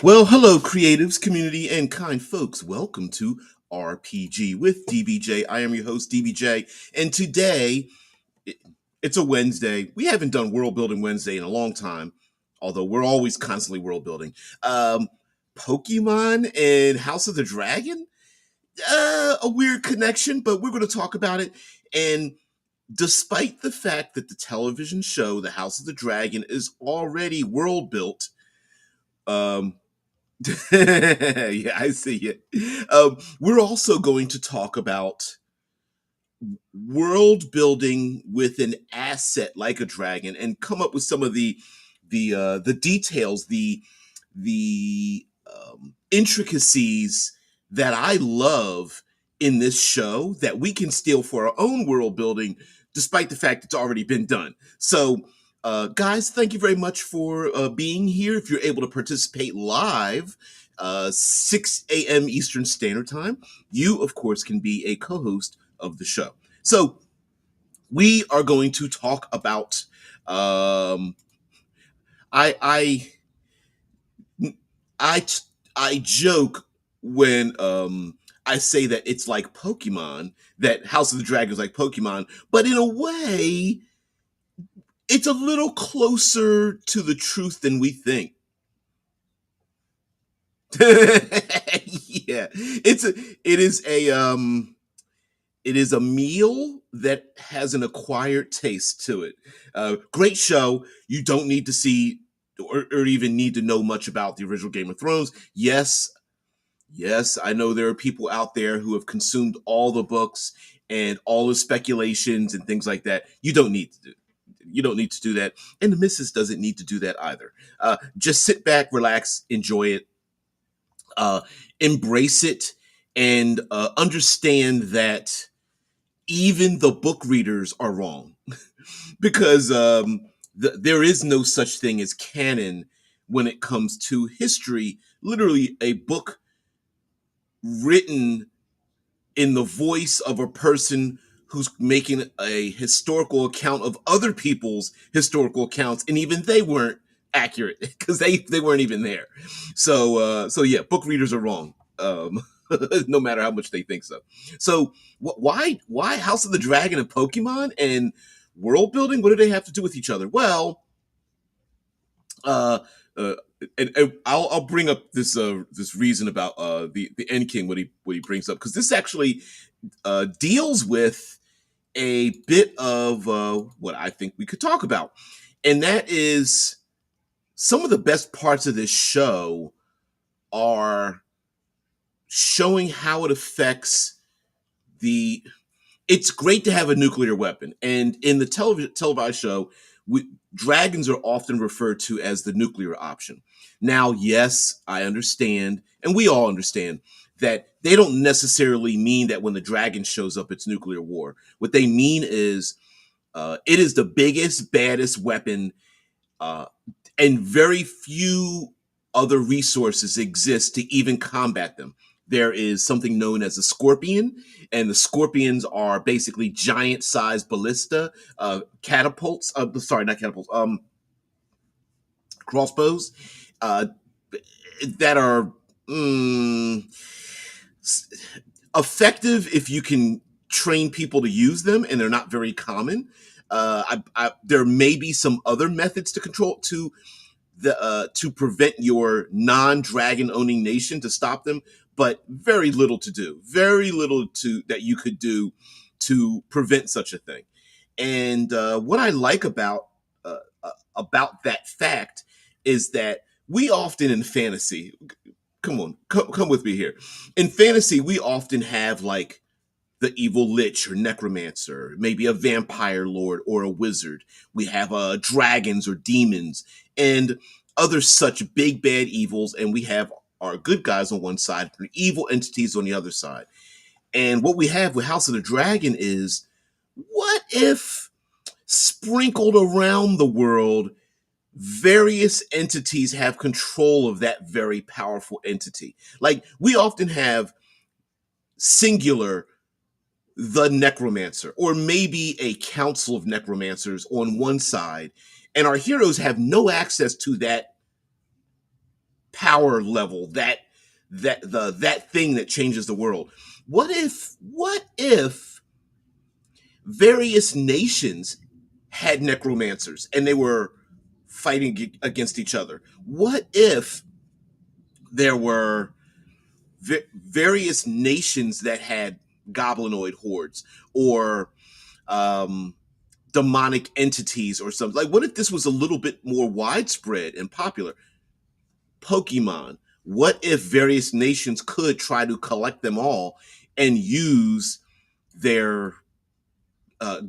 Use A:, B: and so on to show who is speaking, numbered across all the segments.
A: Well, hello, creatives, community, and kind folks. Welcome to RPG with DBJ. I am your host, DBJ, and today it- it's a Wednesday. We haven't done World Building Wednesday in a long time, although we're always constantly world building. Um, Pokemon and House of the Dragon? A weird connection, but we're going to talk about it. And despite the fact that the television show, The House of the Dragon, is already world built, um, yeah, I see it. We're also going to talk about world building with an asset like a dragon, and come up with some of the details, the intricacies that I love in this show that we can steal for our own world building, despite the fact it's already been done. So. Guys, thank you very much for being here. If you're able to participate live, 6 a.m. Eastern Standard Time, you, of course, can be a co host of the show. So, we are going to talk about. I, I, I, I joke when I say that it's like Pokemon, that House of the Dragon is like Pokemon, but in a way, it's a little closer to the truth than we think. Yeah, it is a meal that has an acquired taste to it. Great show. You don't need to see or even need to know much about the original Game of Thrones. Yes, I know there are people out there who have consumed all the books and all the speculations and things like that. You don't need to do that, and the missus doesn't need to do that either. Just sit back, relax, enjoy it, uh, embrace it, and understand that even the book readers are wrong because there is no such thing as canon when it comes to history. Literally, a book written in the voice of a person who's making a historical account of other people's historical accounts, and even they weren't accurate because they weren't even there. So yeah, book readers are wrong. No matter how much they think so. So why House of the Dragon and Pokemon and world building? What do they have to do with each other? Well, uh, uh, and I'll bring up this reason about the End King, what he brings up, because this actually deals with a bit of what I think we could talk about, and that is some of the best parts of this show are showing how it affects the. It's great to have a nuclear weapon, and in the televised show, dragons are often referred to as the nuclear option. Now, yes, I understand, and we all understand that they don't necessarily mean that when the dragon shows up, it's nuclear war. What they mean is it is the biggest, baddest weapon, uh, and very few other resources exist to even combat them. There is something known as a scorpion, and the scorpions are basically giant-sized ballista catapults. Sorry, not catapults. Crossbows uh, that are mm, effective if you can train people to use them, and they're not very common. There may be some other methods to control to prevent your non-dragon owning nation to stop them, but very little to do, very little to that you could do to prevent such a thing. And what I like about that fact is that we often in fantasy, come with me here. In fantasy, we often have like the evil lich or necromancer, maybe a vampire lord or a wizard. We have dragons or demons and other such big bad evils, and we have our good guys on one side and evil entities on the other side. And what we have with House of the Dragon is, what if sprinkled around the world, various entities have control of that very powerful entity? Like, we often have singular the necromancer, or maybe a council of necromancers on one side, and our heroes have no access to that power level, that thing that changes the world. What if various nations had necromancers and they were fighting against each other? What if there were various nations that had goblinoid hordes, or um, demonic entities or something? Like, what if this was a little bit more widespread and popular? Pokemon. What if various nations could try to collect them all and use their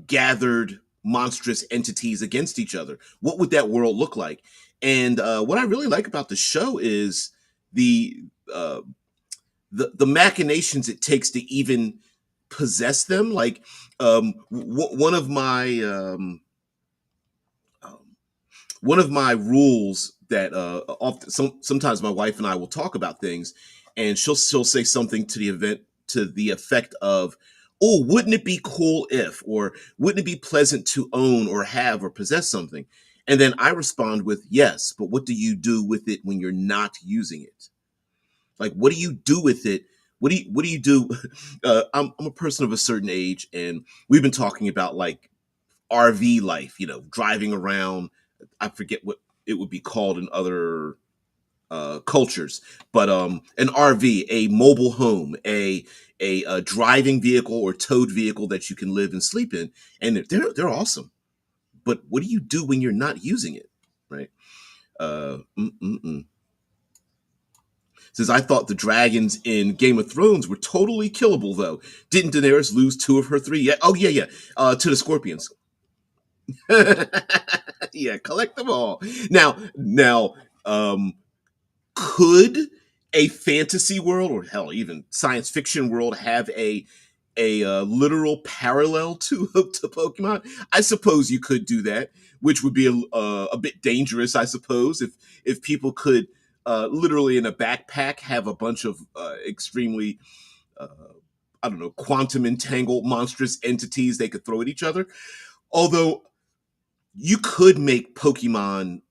A: gathered monstrous entities against each other? What would that world look like? And what I really like about the show is the uh, the machinations it takes to even possess them. Like, one of my um, one of my rules that often sometimes my wife and I will talk about things, and she'll say something to the effect of, "Oh, wouldn't it be cool if," or "Wouldn't it be pleasant to own or have or possess something?" And then I respond with, "Yes, but what do you do with it when you're not using it? Like, what do you do with it? What do you do?" I'm a person of a certain age, and we've been talking about like RV life, driving around. I forget what it would be called in other cultures, but an RV, a mobile home, a driving vehicle or towed vehicle that you can live and sleep in, and they're awesome. But what do you do when you're not using it, right? Uh, mm, mm, mm. Says, I thought the dragons in Game of Thrones were totally killable, though. Didn't Daenerys lose two of her three? Yeah. Oh, yeah, yeah. To the scorpions. Yeah, collect them all. Now, could a fantasy world, or hell, even science fiction world, have a literal parallel to to Pokemon? I suppose you could do that, which would be a bit dangerous, I suppose, if people could literally in a backpack have a bunch of extremely uh, I don't know, quantum entangled monstrous entities they could throw at each other. Although you could make Pokemon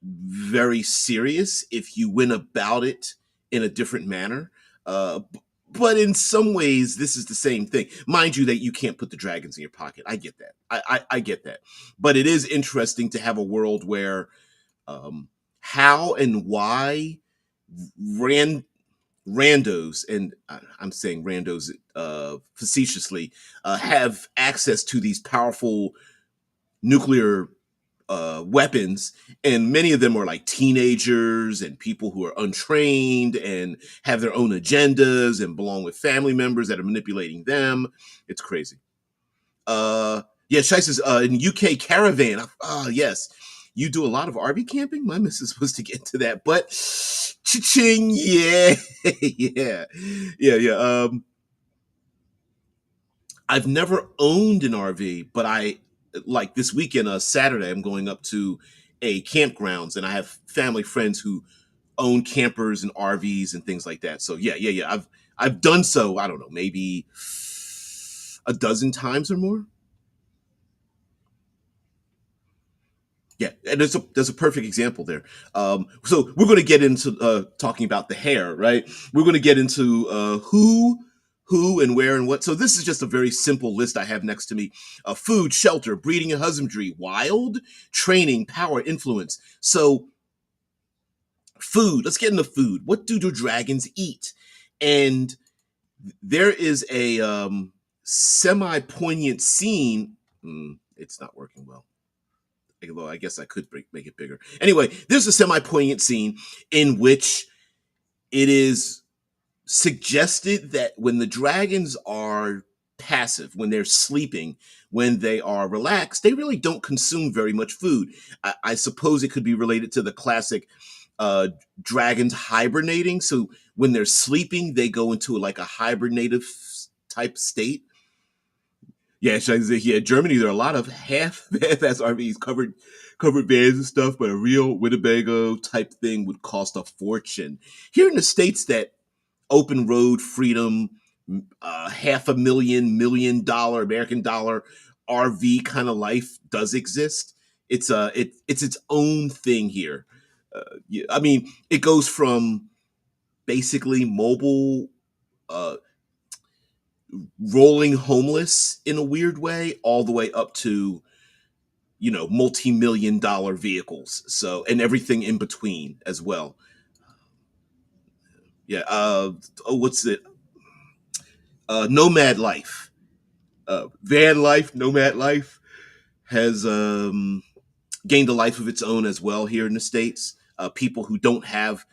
A: very serious if you went about it in a different manner. But in some ways, this is the same thing. Mind you, that you can't put the dragons in your pocket. I get that. I get that. But it is interesting to have a world where how and why ran randos, and I'm saying randos facetiously, have access to these powerful nuclear weapons, and many of them are like teenagers and people who are untrained and have their own agendas and belong with family members that are manipulating them. It's crazy. Yeah, Shai says in UK caravan. Yes, you do a lot of RV camping. My missus was to get to that, but cha-ching, yeah, yeah, yeah. I've never owned an RV, but I like this weekend, Saturday, I'm going up to a campgrounds, and I have family friends who own campers and RVs and things like that. So yeah, yeah, yeah. I've done so. I don't know, maybe a dozen times or more. Yeah, and there's a perfect example there. So we're going to get into talking about the hair, right? We're going to get into who, and where, and what. So this is just a very simple list I have next to me: food, shelter, breeding and husbandry, wild, training, power, influence. So food. Let's get into food. What do the dragons eat? And there is a semi poignant scene. It's not working well. Although I guess I could make it bigger. Anyway, there's a semi poignant scene in which it is suggested that when the dragons are passive, when they're sleeping, when they are relaxed, they really don't consume very much food. I suppose it could be related to the classic uh, dragons hibernating. So when they're sleeping, they go into like a hibernative type state. Yeah, yeah, Germany. There are a lot of half-ass RVs, covered vans and stuff, but a real Winnebago type thing would cost a fortune. Here in the states, that open road freedom, half a $1 million American dollar RV kind of life does exist. It's its own thing here. Yeah, I mean, it goes from basically mobile, uh, rolling homeless in a weird way, all the way up to multi-million-dollar vehicles. So, and everything in between as well. Yeah. Oh, what's it? Nomad life, van life, nomad life has gained a life of its own as well here in the States. People who don't have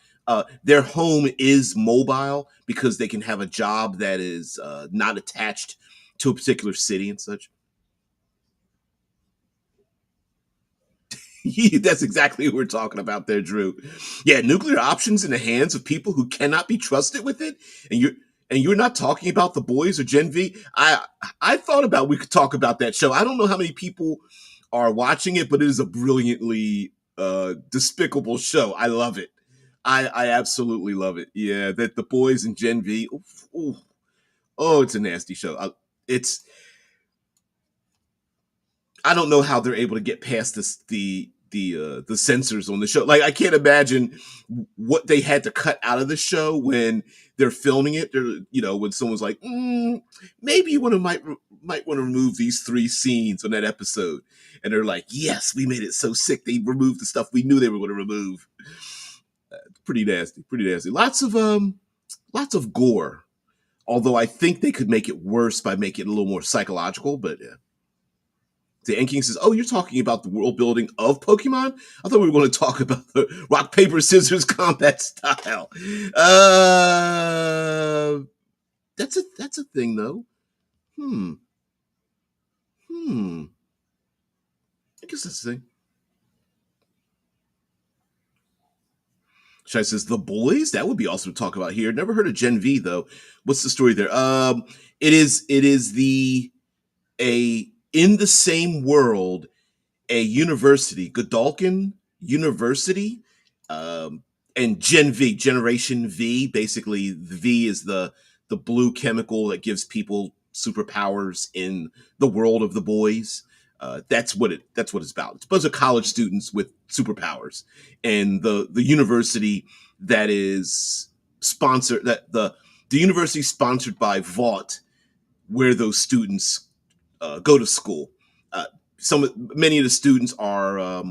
A: their home is mobile because they can have a job that is not attached to a particular city and such. That's exactly what we're talking about there, Drew. Yeah, nuclear options in the hands of people who cannot be trusted with it, and you're not talking about The Boys or Gen V. I thought about we could talk about that show. I don't know how many people are watching it, but it is a brilliantly despicable show. I love it. I absolutely love it. Yeah, that The Boys and Gen V. Oof, oof. Oh, it's a nasty show. It's I don't know how they're able to get past the censors on the show. Like I can't imagine what they had to cut out of the show when they're filming it. They're, when someone's like, maybe you might want to remove these 3 scenes on that episode, and they're like, yes, we made it so sick they removed the stuff we knew they were going to remove. Pretty nasty, pretty nasty. Lots of gore. Although I think they could make it worse by making it a little more psychological, but yeah. The End King says, "Oh, you're talking about the world building of Pokemon? I thought we were going to talk about the rock paper scissors combat style." Uh, that's a thing though. Hmm. Hmm. I guess that's the thing. Shai says, "The Boys? That would be awesome to talk about here. Never heard of Gen V though. What's the story there? It is the a in the same world a university, Godalkin University, um, and Gen V, Generation V. Basically, the V is the blue chemical that gives people superpowers in the world of The Boys. That's what it's about. It's a bunch of college students with superpowers, and the university that is sponsored that the university sponsored by Vought, where those students go to school. Uh, many of the students are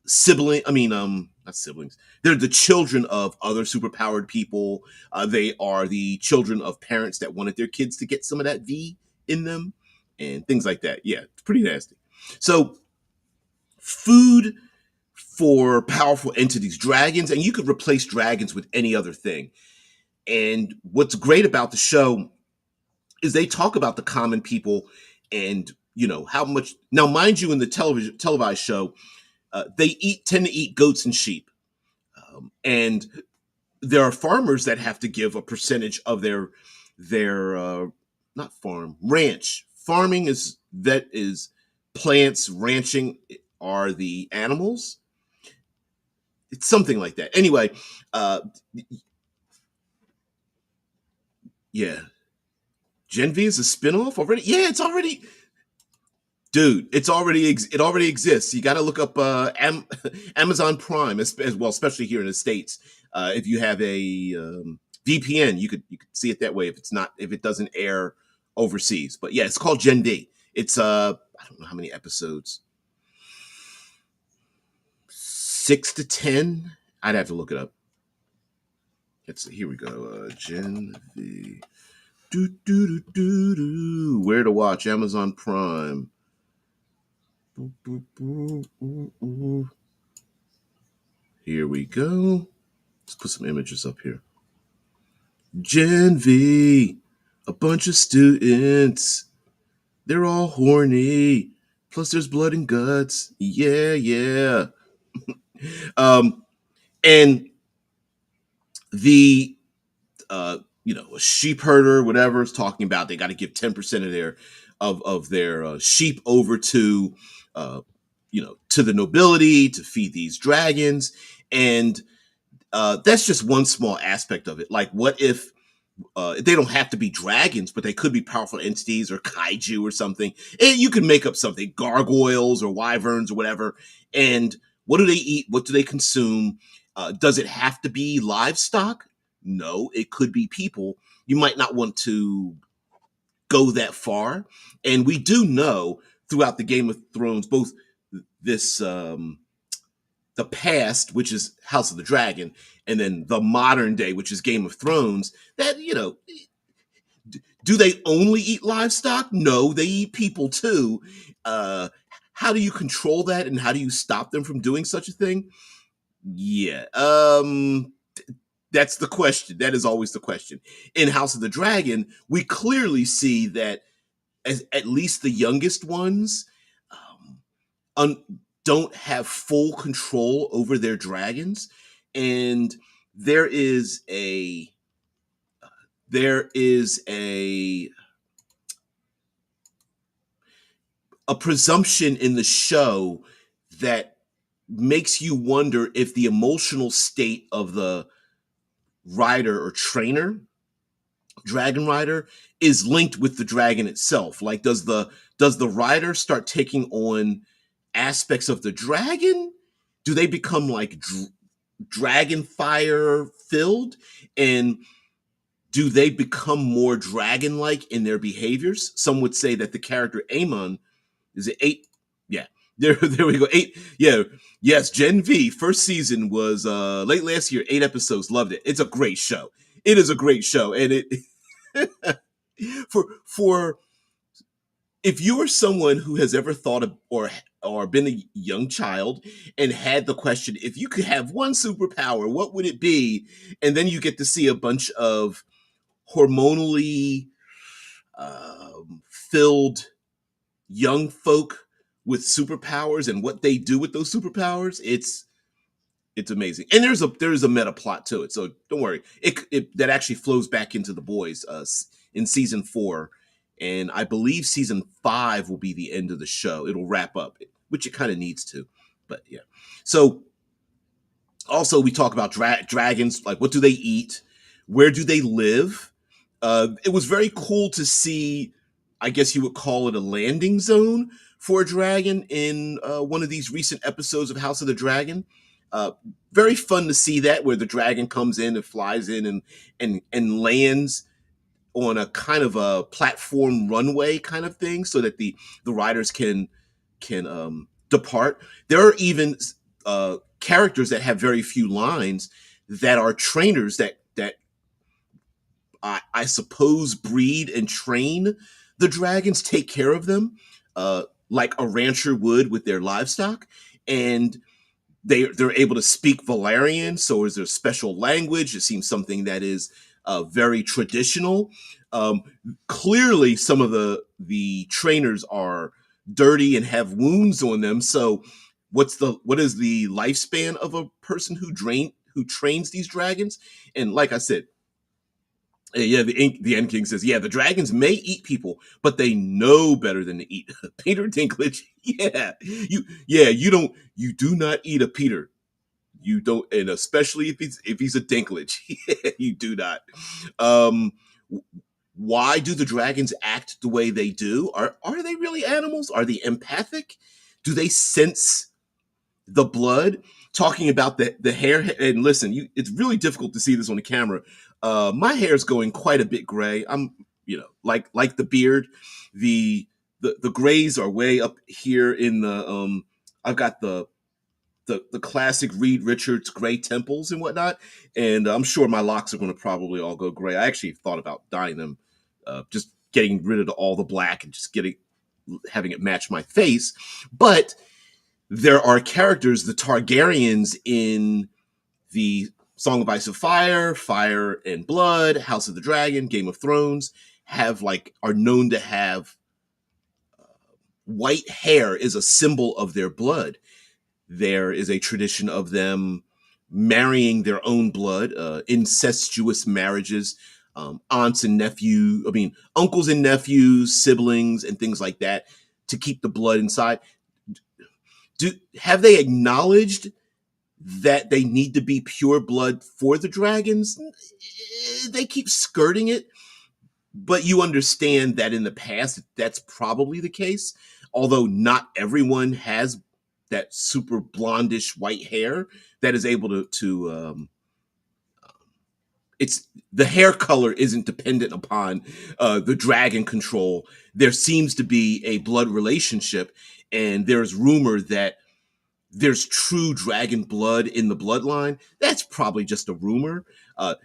A: sibling. I mean, not siblings. They're the children of other superpowered people. They are the children of parents that wanted their kids to get some of that V in them, and things like that. Yeah, it's pretty nasty. So, food for powerful entities, dragons, and you could replace dragons with any other thing. And what's great about the show is they talk about the common people and how much. Now, mind you, in the televised show, they tend to eat goats and sheep, and there are farmers that have to give a percentage of their not ranch. Farming is plants. Ranching are the animals. It's something like that. Anyway, uh, yeah, Gen V is a spinoff already. Yeah, it's already. Dude, it already exists. You got to look up Amazon Prime as well, especially here in the States. If you have a VPN, you could see it that way. If it doesn't air overseas, but yeah, it's called Gen D. It's I don't know how many episodes, 6 to 10. I'd have to look it up. Here we go. Gen V. Do do do do do. Where to watch? Amazon Prime. Boop, boop, boop, boop, boop. Here we go. Let's put some images up here. Gen V, a bunch of students. They're all horny. Plus, there's blood and guts. Yeah, yeah. Um, and the a sheep herder, whatever, is talking about they got to give 10% of their sheep over to to the nobility to feed these dragons, and that's just one small aspect of it. Like, what if they don't have to be dragons, but they could be powerful entities or kaiju or something. And you can make up something, gargoyles or wyverns or whatever. And What do they eat? What do they consume? Does it have to be livestock? No, it could be people. You might not want to go that far. And we do know throughout the Game of Thrones, both this the past, which is House of the Dragon, and then the modern day, which is Game of Thrones, that, do they only eat livestock? No, they eat people too. Uh, how do you control that, and how do you stop them from doing such a thing? Yeah, that's the question. That is always the question. In House of the Dragon, we clearly see that as at least the youngest ones um, don't have full control over their dragons, and there is a there is a presumption in the show that makes you wonder if the emotional state of the rider or trainer, dragon rider, is linked with the dragon itself. Like, does the rider start taking on aspects of the dragon? Do they become like dragon fire filled, and do they become more dragon like in their behaviors? Some would say that the character Aemon, is it eight? Yeah. There we go. Eight. Yeah. Yes. Gen V first season was late last year. 8 episodes. Loved it. It's a great show. It is a great show, and it for if you are someone who has ever thought of or been a young child and had the question, if you could have one superpower, what would it be? And then you get to see a bunch of hormonally filled young folk with superpowers and what they do with those superpowers. It's amazing, and there's a meta plot to it. So don't worry, it that actually flows back into the boys in season 4, and I believe season 5 will be the end of the show. It'll wrap up, which it kind of needs to, but yeah. So also we talk about dragons, like what do they eat, where do they live. It was very cool to see, I guess you would call it a landing zone for a dragon in one of these recent episodes of House of the Dragon. uh, Very fun to see that, where the dragon comes in and flies in and lands on a kind of a platform runway kind of thing, so that the riders can depart. There are even characters that have very few lines that are trainers that I suppose breed and train the dragons, take care of them, like a rancher would with their livestock, and they're able to speak Valerian. So is there special language? It seems something that is very traditional. Um, Clearly, some of the trainers are dirty and have wounds on them. So, what is the lifespan of a person who trains these dragons? And like I said, yeah, the End King says, yeah, the dragons may eat people, but they know better than to eat. Peter Dinklage, you do not eat a Peter. You don't, and especially if he's a Dinklage, you do not. Um, why do the dragons act the way they do? Are they really animals? Are they empathic? Do they sense the blood? Talking about the hair, and listen, it's really difficult to see this on the camera. My hair is going quite a bit gray. I'm, like the beard, the grays are way up here in the I've got the classic Reed Richards gray temples and whatnot, and I'm sure my locks are going to probably all go gray. I actually thought about dyeing them, just getting rid of all the black and just having it match my face. But there are characters, the Targaryens in the Song of Ice and Fire, Fire and Blood, House of the Dragon, Game of Thrones, are known to have white hair is a symbol of their blood. There is a tradition of them marrying their own blood, incestuous marriages, uncles and nephews, siblings, and things like that, to keep the blood inside. Have they acknowledged that they need to be pure blood for the dragons? They keep skirting it, but you understand that in the past that's probably the case. Although not everyone has that super blondish white hair that is able to it's the hair color isn't dependent upon the dragon control. There seems to be a blood relationship, and there's rumor that there's true dragon blood in the bloodline. That's probably just a rumor.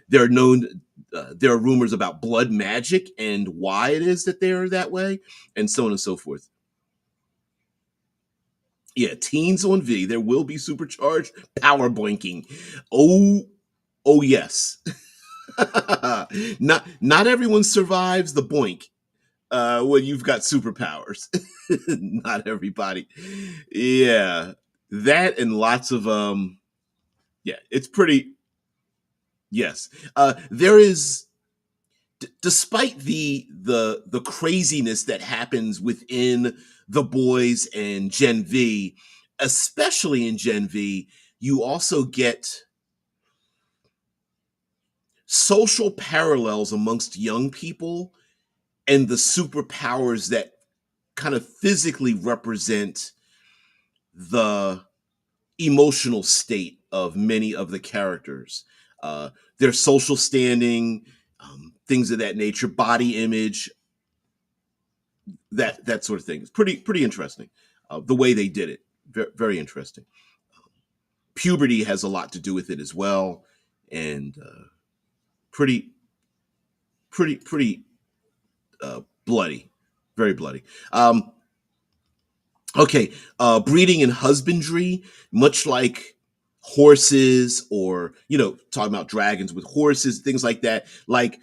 A: There are rumors about blood magic and why it is that they're that way, and so on and so forth. Yeah, teens on V. There will be supercharged power boinking. Oh, oh yes. Not everyone survives the boink when you've got superpowers. Not everybody. Yeah, that and lots of yeah, it's pretty. Yes, there is. Despite the craziness that happens within the boys and Gen V, especially in Gen V, you also get social parallels amongst young people and the superpowers that kind of physically represent the emotional state of many of the characters, their social standing, things of that nature, body image, that sort of thing. It's pretty interesting, the way they did it. Very interesting. Puberty has a lot to do with it as well, and pretty pretty bloody, very bloody. Okay, breeding and husbandry, much like horses, or talking about dragons with horses, things like that. Like,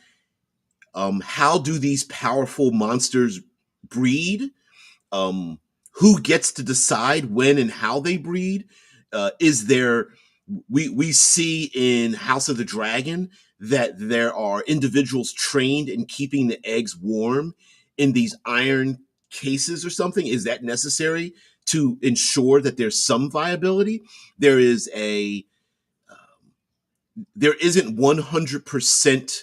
A: how do these powerful monsters breed? um, who gets to decide when and how they breed? Is there we see in House of the Dragon that there are individuals trained in keeping the eggs warm in these iron cases or something? Is that necessary to ensure that there's some viability? There is a there isn't 100%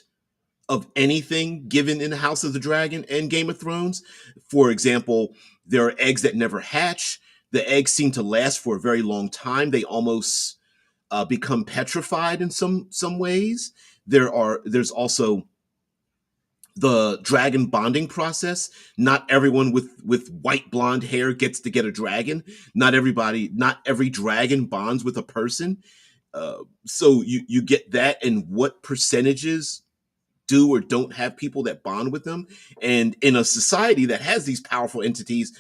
A: of anything given in House of the Dragon and Game of Thrones. For example, there are eggs that never hatch. The eggs seem to last for a very long time. They almost become petrified in some ways. There's also the dragon bonding process. Not everyone with white blonde hair gets to get a dragon. Not every dragon bonds with a person. So you get that, and what percentages do or don't have people that bond with them. And in a society that has these powerful entities,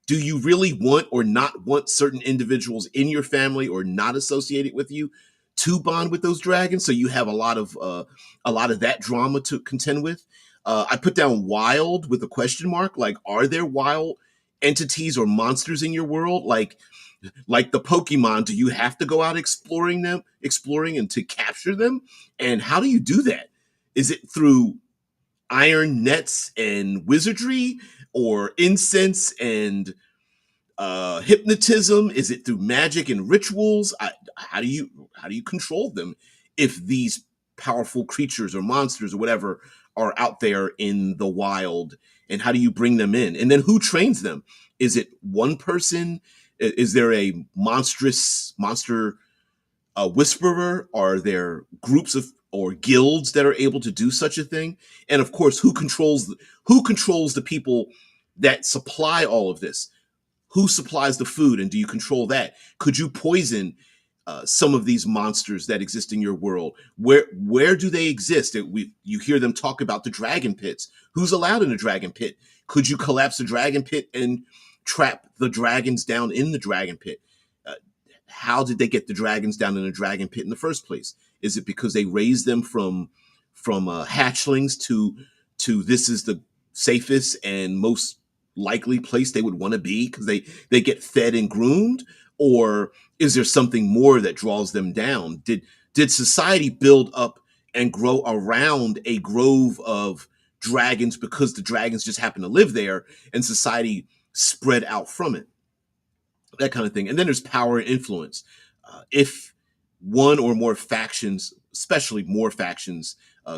A: do you really want or not want certain individuals in your family or not associated with you to bond with those dragons? So you have a lot of that drama to contend with. I put down wild with a question mark. Like, are there wild entities or monsters in your world? Like the Pokemon, do you have to go out exploring and to capture them? And how do you do that? Is it through iron nets and wizardry, or incense and hypnotism? Is it through magic and rituals? How do you control them if these powerful creatures or monsters or whatever are out there in the wild? And how do you bring them in? And then who trains them? Is it one person? Is there a monster whisperer? Are there groups of or guilds that are able to do such a thing? And of course, who controls the people that supply all of this? Who supplies the food, and do you control that? Could you poison some of these monsters that exist in your world? Where do they exist? You hear them talk about the dragon pits. Who's allowed in the dragon pit? Could you collapse the dragon pit and trap the dragons down in the dragon pit? Uh, how did they get the dragons down in the dragon pit in the first place? Is it because they raised them from hatchlings to this is the safest and most likely place they would want to be because they get fed and groomed? Or is there something more that draws them down? Did society build up and grow around a grove of dragons because the dragons just happen to live there, and society spread out from it? That kind of thing. And then there's power and influence. If one or more factions, especially more factions,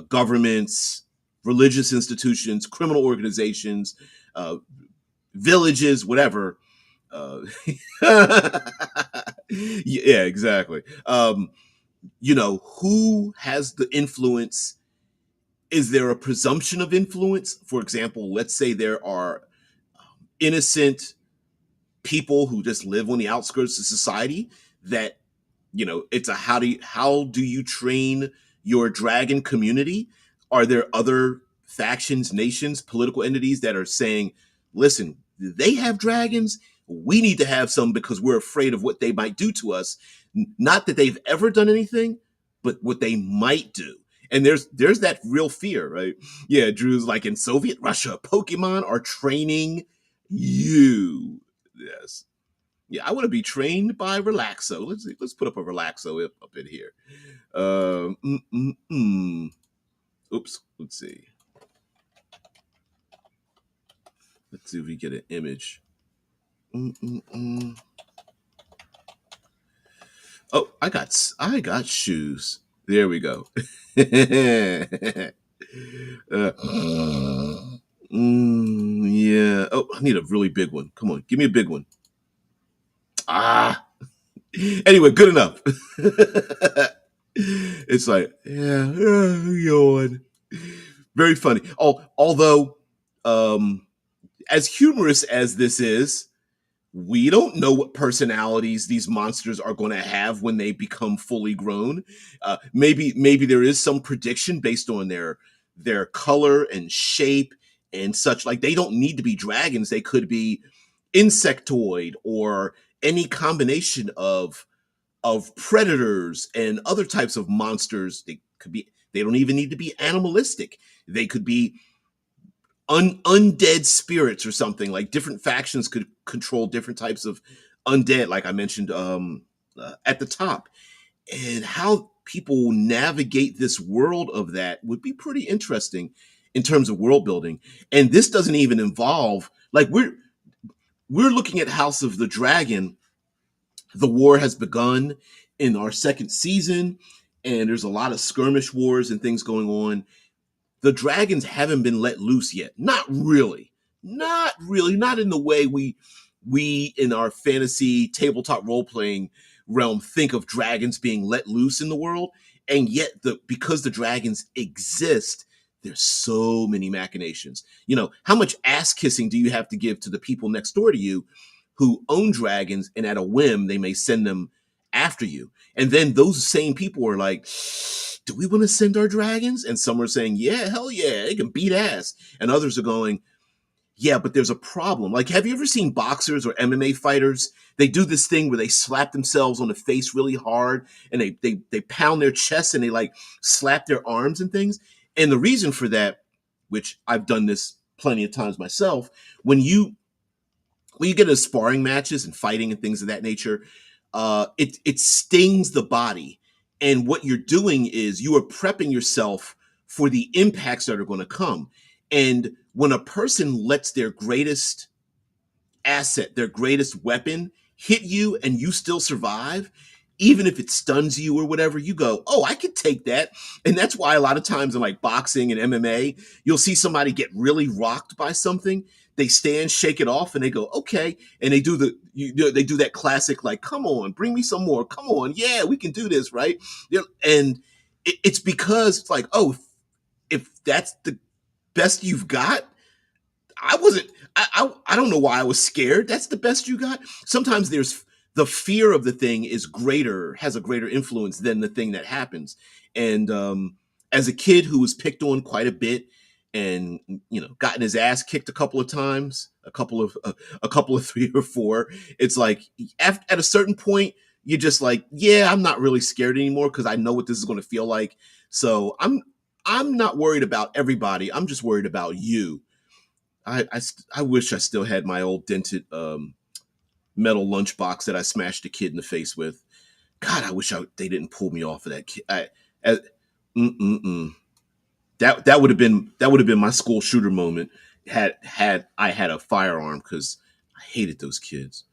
A: governments, religious institutions, criminal organizations, villages, whatever, Uh, yeah, exactly. Who has the influence? Is there a presumption of influence? For example, let's say there are innocent people who just live on the outskirts of society that it's a how do you train your dragon community? Are there other factions, nations, political entities that are saying, listen, they have dragons, we need to have some because we're afraid of what they might do to us? Not that they've ever done anything, but what they might do. And there's that real fear, right? Yeah, Drew's like, in Soviet Russia, Pokemon are training you. Yes. Yeah, I want to be trained by Relaxo. Let's put up a Relaxo up in here. Um, mm, mm, mm. Oops. Let's see. Let's see if we get an image. Mm, mm, mm. Oh, I got shoes. There we go. uh, yeah. Oh, I need a really big one. Come on, give me a big one. Ah. Anyway, good enough. It's like, yeah, yawn. Very funny. Oh, although, as humorous as this is, we don't know what personalities these monsters are going to have when they become fully grown. Maybe there is some prediction based on their color and shape and such. Like, they don't need to be dragons; they could be insectoid or any combination of predators and other types of monsters. They could be. They don't even need to be animalistic. They could be undead spirits or something. Like, different factions could control different types of undead, like I mentioned at the top. And how people navigate this world of that would be pretty interesting in terms of world building. And this doesn't even involve, like, we're looking at House of the Dragon. The war has begun in our second season, and there's a lot of skirmish wars and things going on. The dragons haven't been let loose yet. Not really. Not really. Not in the way we in our fantasy tabletop role playing realm think of dragons being let loose in the world. And yet, because the dragons exist, there's so many machinations. How much ass kissing do you have to give to the people next door to you who own dragons, and at a whim they may send them after you? And then those same people are like, do we want to send our dragons? And some are saying, yeah, hell yeah, they can beat ass. And others are going, yeah, but there's a problem. Like, have you ever seen boxers or MMA fighters? They do this thing where they slap themselves on the face really hard, and they pound their chest, and they like slap their arms and things. And the reason for that, which I've done this plenty of times myself, when you get into sparring matches and fighting and things of that nature, it stings the body. And what you're doing is you are prepping yourself for the impacts that are going to come. And when a person lets their greatest asset, their greatest weapon, hit you and you still survive, even if it stuns you or whatever, you go, oh, I could take that. And that's why a lot of times in like boxing and MMA, you'll see somebody get really rocked by something. They stand, shake it off, and they go, okay. And they do that classic, like, come on, bring me some more. Come on. Yeah, we can do this, right? And it's because it's like, oh, if that's the best you've got, I wasn't. I don't know why I was scared. That's the best you got. Sometimes there's the fear of the thing is greater, has a greater influence than the thing that happens. And as a kid who was picked on quite a bit, and gotten his ass kicked a couple of times, a couple of three or four, it's like at a certain point you're just like, yeah, I'm not really scared anymore because I know what this is going to feel like. So I'm not worried about everybody. I'm just worried about you. I wish I still had my old dented metal lunchbox that I smashed a kid in the face with. God, I wish they didn't pull me off of that kid. I, mm-mm-mm. That would have been my school shooter moment had I had a firearm, because I hated those kids.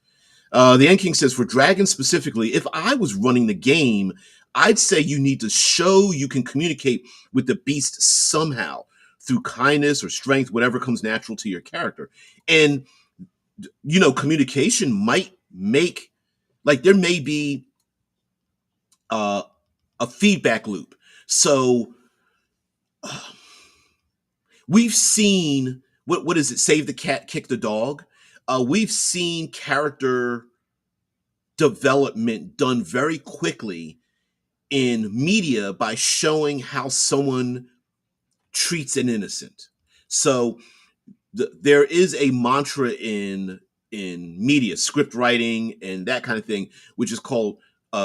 A: The End King says, for dragons specifically, if I was running the game, I'd say you need to show you can communicate with the beast somehow through kindness or strength, whatever comes natural to your character. And communication might make, like, there may be uh, a feedback loop. So we've seen, what is it? Save the cat, kick the dog. We've seen character development done very quickly in media by showing how someone treats an innocent. So there is a mantra in media, script writing, and that kind of thing, which is called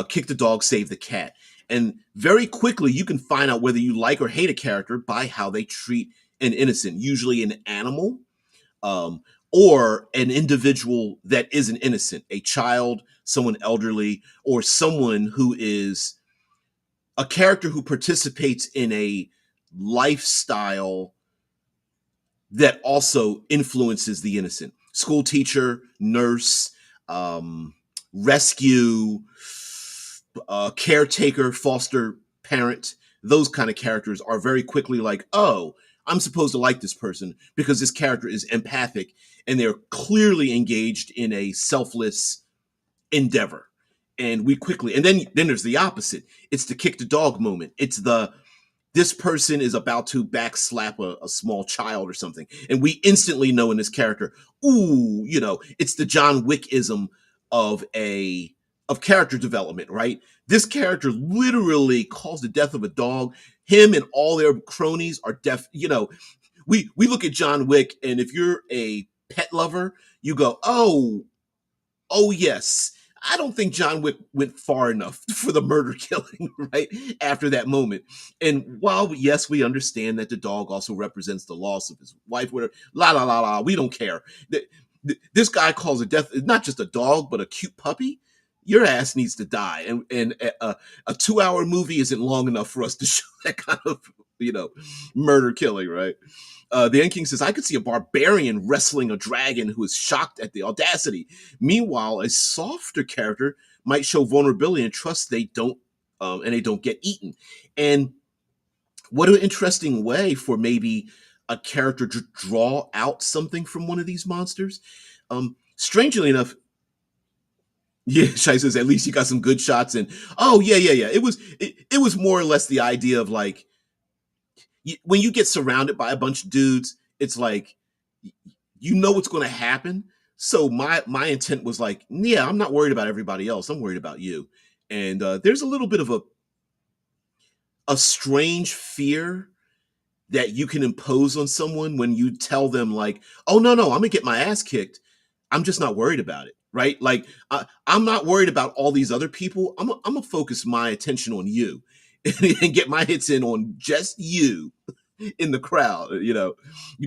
A: "kick the dog, save the cat." And very quickly, you can find out whether you like or hate a character by how they treat an innocent, usually an animal, um, or an individual that isn't innocent, a child, someone elderly, or someone who is a character who participates in a lifestyle that also influences the innocent. School teacher, nurse, um, rescue, caretaker, foster parent. Those kind of characters are very quickly like, oh, I'm supposed to like this person because this character is empathic and they're clearly engaged in a selfless endeavor. And we quickly, and then there's the opposite. It's the kick the dog moment. It's the, this person is about to backslap a small child or something, and we instantly know in this character, ooh, it's the John Wickism of a of character development, right? This character literally caused the death of a dog. Him and all their cronies are deaf. We look at John Wick, and if you're a pet lover, you go, oh yes. I don't think John Wick went far enough for the murder killing, right? After that moment. And while, yes, we understand that the dog also represents the loss of his wife, whatever, la la la la, we don't care. This guy calls a death, not just a dog, but a cute puppy. Your ass needs to die. And a 2 hour movie isn't long enough for us to show that kind of, murder killing, right? The End King says, I could see a barbarian wrestling a dragon who is shocked at the audacity. Meanwhile, a softer character might show vulnerability and trust they don't get eaten. And what an interesting way for maybe a character to draw out something from one of these monsters. Strangely enough, yeah, Shai says at least you got some good shots. And oh yeah, yeah, yeah. It was more or less the idea of like, when you get surrounded by a bunch of dudes, it's like you know what's going to happen. So my intent was like, yeah, I'm not worried about everybody else. I'm worried about you. And there's a little bit of a strange fear that you can impose on someone when you tell them like, oh no, I'm gonna get my ass kicked. I'm just not worried about it, right? Like I'm not worried about all these other people. I'm gonna focus my attention on you and get my hits in on just you in the crowd. You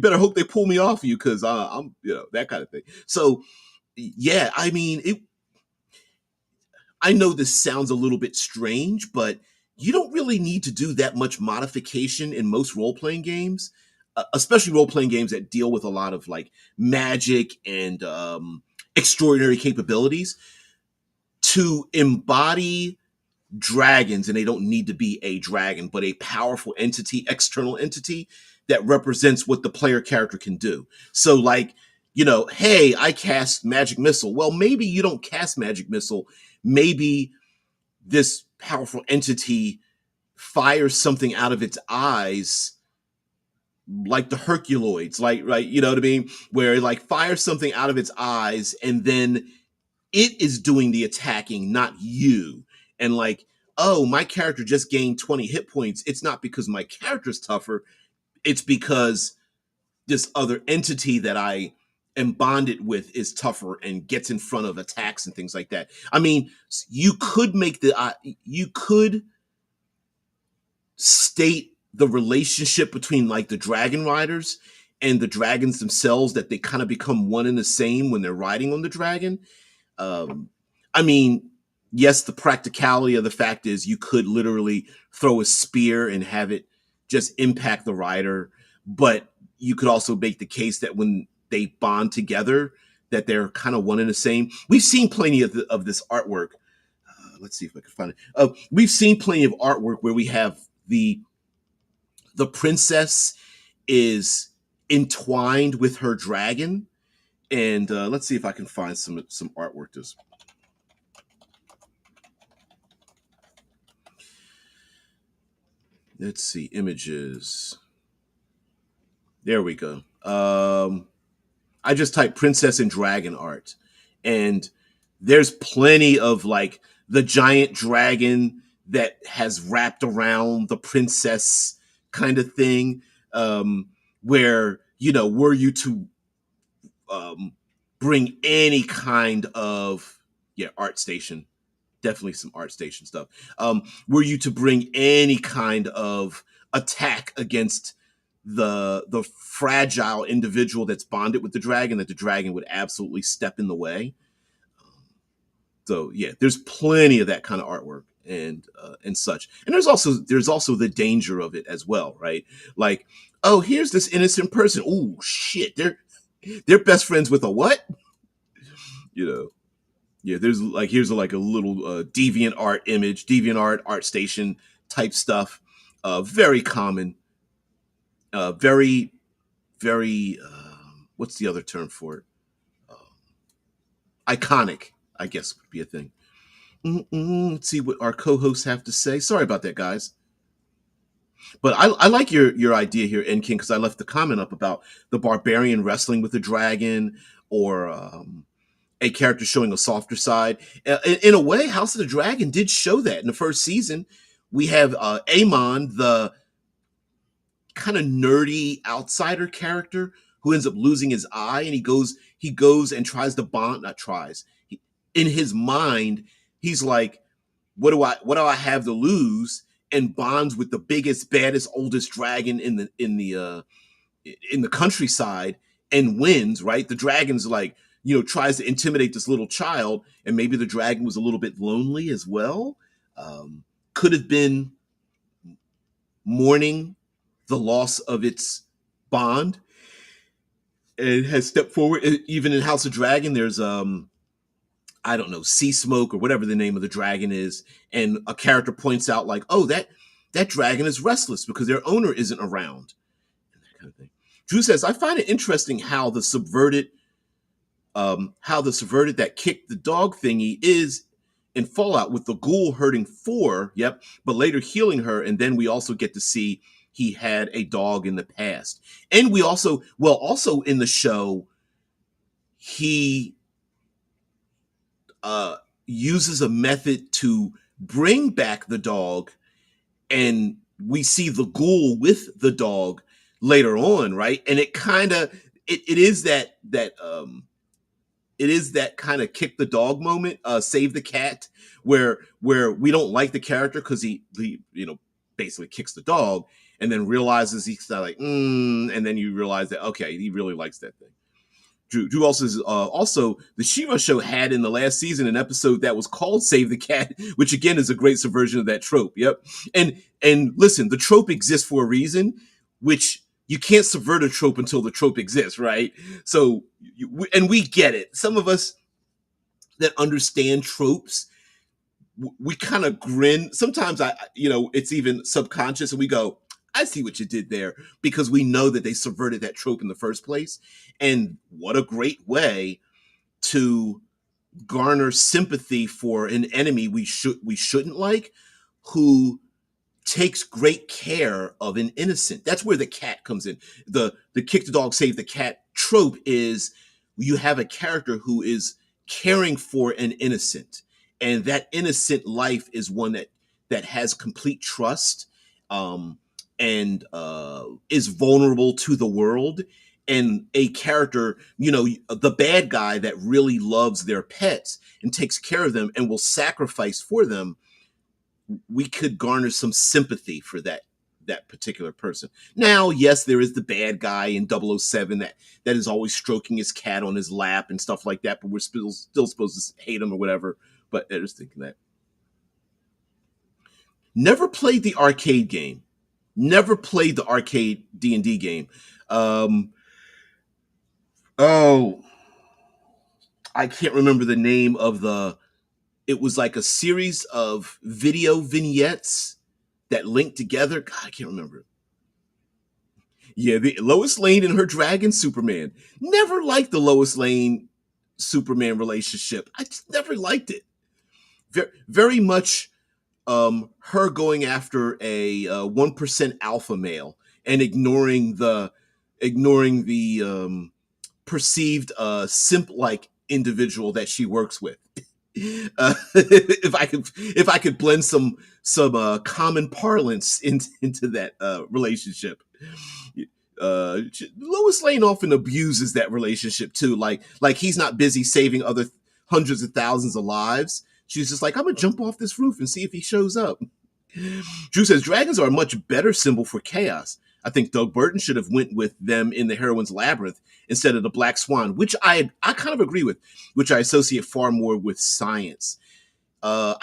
A: better hope they pull me off you because I'm, that kind of thing. So yeah, I mean, I know this sounds a little bit strange, but you don't really need to do that much modification in most role playing games, especially role playing games that deal with a lot of like magic and extraordinary capabilities to embody dragons. And they don't need to be a dragon, but a powerful entity, external entity that represents what the player character can do. So, like, hey, I cast Magic Missile. Well, maybe you don't cast Magic Missile. Maybe this powerful entity fires something out of its eyes like the Herculoids, like, right, you know what I mean? Where it like fires something out of its eyes and then it is doing the attacking, not you. And like, oh, my character just gained 20 hit points. It's not because my character's tougher. It's because this other entity that I am bonded with is tougher and gets in front of attacks and things like that. I mean, you could you could state the relationship between like the dragon riders and the dragons themselves, that they kind of become one and the same when they're riding on the dragon. um, I mean, yes, the practicality of the fact is you could literally throw a spear and have it just impact the rider, but you could also make the case that when they bond together, that they're kind of one and the same. We've seen plenty of this artwork. Let's see if I can find it. We've seen plenty of artwork where we have the princess is entwined with her dragon, And let's see if I can find some artwork. Let's see, images. There we go. I just typed princess and dragon art, and there's plenty of like the giant dragon that has wrapped around the princess kind of thing, where were you to um, bring any kind of art station, definitely some art station stuff. Were you to bring any kind of attack against the fragile individual that's bonded with the dragon, that the dragon would absolutely step in the way. So yeah, there's plenty of that kind of artwork and such. And there's also the danger of it as well, right? Like, oh, here's this innocent person. Oh shit, they're best friends with a what? You know. Yeah, there's like here's like a little deviant art image, deviant art station type stuff. Very common. Very very. What's the other term for it? Iconic, I guess would be a thing. Let's see what our co-hosts have to say. Sorry about that, guys. But I like your idea here, N King, because I left the comment up about the barbarian wrestling with the dragon, or a character showing a softer side. In a way, House of the Dragon did show that in the first season. We have Aemon, the kind of nerdy outsider character who ends up losing his eye, and he goes and tries to bond. Not tries. In his mind, he's like, what do I have to lose? And bonds with the biggest, baddest, oldest dragon in the countryside and wins, right? The dragon's like, tries to intimidate this little child, and maybe the dragon was a little bit lonely as well. Could have been mourning the loss of its bond, and has stepped forward. Even in House of Dragon, there's I don't know, Sea Smoke or whatever the name of the dragon is, and a character points out like, oh, that dragon is restless because their owner isn't around, that kind of thing. Drew says, I find it interesting how the subverted that kicked the dog thingy is in Fallout, with the ghoul hurting Four, yep, but later healing her, and then we also get to see he had a dog in the past. And we also in the show, he uh uses a method to bring back the dog, and we see the ghoul with the dog later on, right? And it kind of it is that kind of kick the dog moment, save the cat, where we don't like the character because he basically kicks the dog, and then realizes he's not like, and then you realize that okay, he really likes that thing. Drew also says, also the She-Ra show had in the last season an episode that was called "Save the Cat," which again is a great subversion of that trope. Yep, and listen, the trope exists for a reason, which you can't subvert a trope until the trope exists, right? So, and we get it. Some of us that understand tropes, we kind of grin. Sometimes it's even subconscious, and we go, I see what you did there, because we know that they subverted that trope in the first place. And what a great way to garner sympathy for an enemy we shouldn't like, who takes great care of an innocent. That's where the cat comes in. The kick the dog, save the cat trope is you have a character who is caring for an innocent, and that innocent life is one that has complete trust, um, and is vulnerable to the world. And a character, the bad guy that really loves their pets and takes care of them and will sacrifice for them, we could garner some sympathy for that particular person. Now, yes, there is the bad guy in 007 that is always stroking his cat on his lap and stuff like that, but we're still supposed to hate him or whatever. But I was thinking that. Never played the arcade game. Never played the arcade D&D game. Um, oh, I can't remember the name of the. It was like a series of video vignettes that linked together. God, I can't remember. Yeah, the Lois Lane and her dragon Superman. Never liked the Lois Lane Superman relationship. I just never liked it. Very much her going after a 1% alpha male and ignoring the perceived simp like individual that she works with. If I could blend some common parlance into that relationship. Lois Lane often abuses that relationship too. Like he's not busy saving other hundreds of thousands of lives. She's just like, I'm gonna jump off this roof and see if he shows up. Drew says dragons are a much better symbol for chaos. I think Doug Burton should have went with them in the Heroine's Labyrinth instead of the Black Swan, which I kind of agree with, which I associate far more with science. I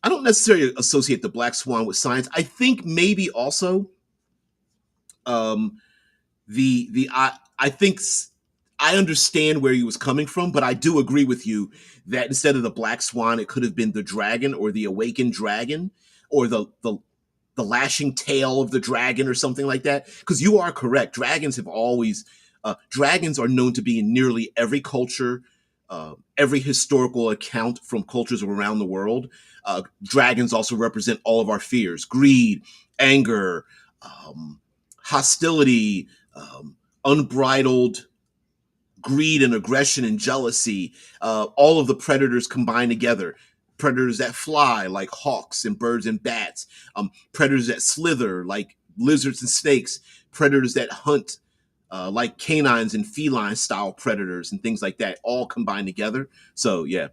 A: don't necessarily associate the Black Swan with science. I think maybe also um, I think I understand where he was coming from, but I do agree with you that instead of the Black Swan, it could have been the dragon or the awakened dragon or the lashing tail of the dragon or something like that. Because you are correct. Dragons are known to be in nearly every culture, every historical account from cultures around the world. Dragons also represent all of our fears: greed, anger, um, hostility, unbridled greed and aggression and jealousy, all of the predators combined together. Predators that fly, like hawks and birds and bats. Predators that slither, like lizards and snakes. Predators that hunt, like canines and feline style predators and things like that, all combined together. So yeah.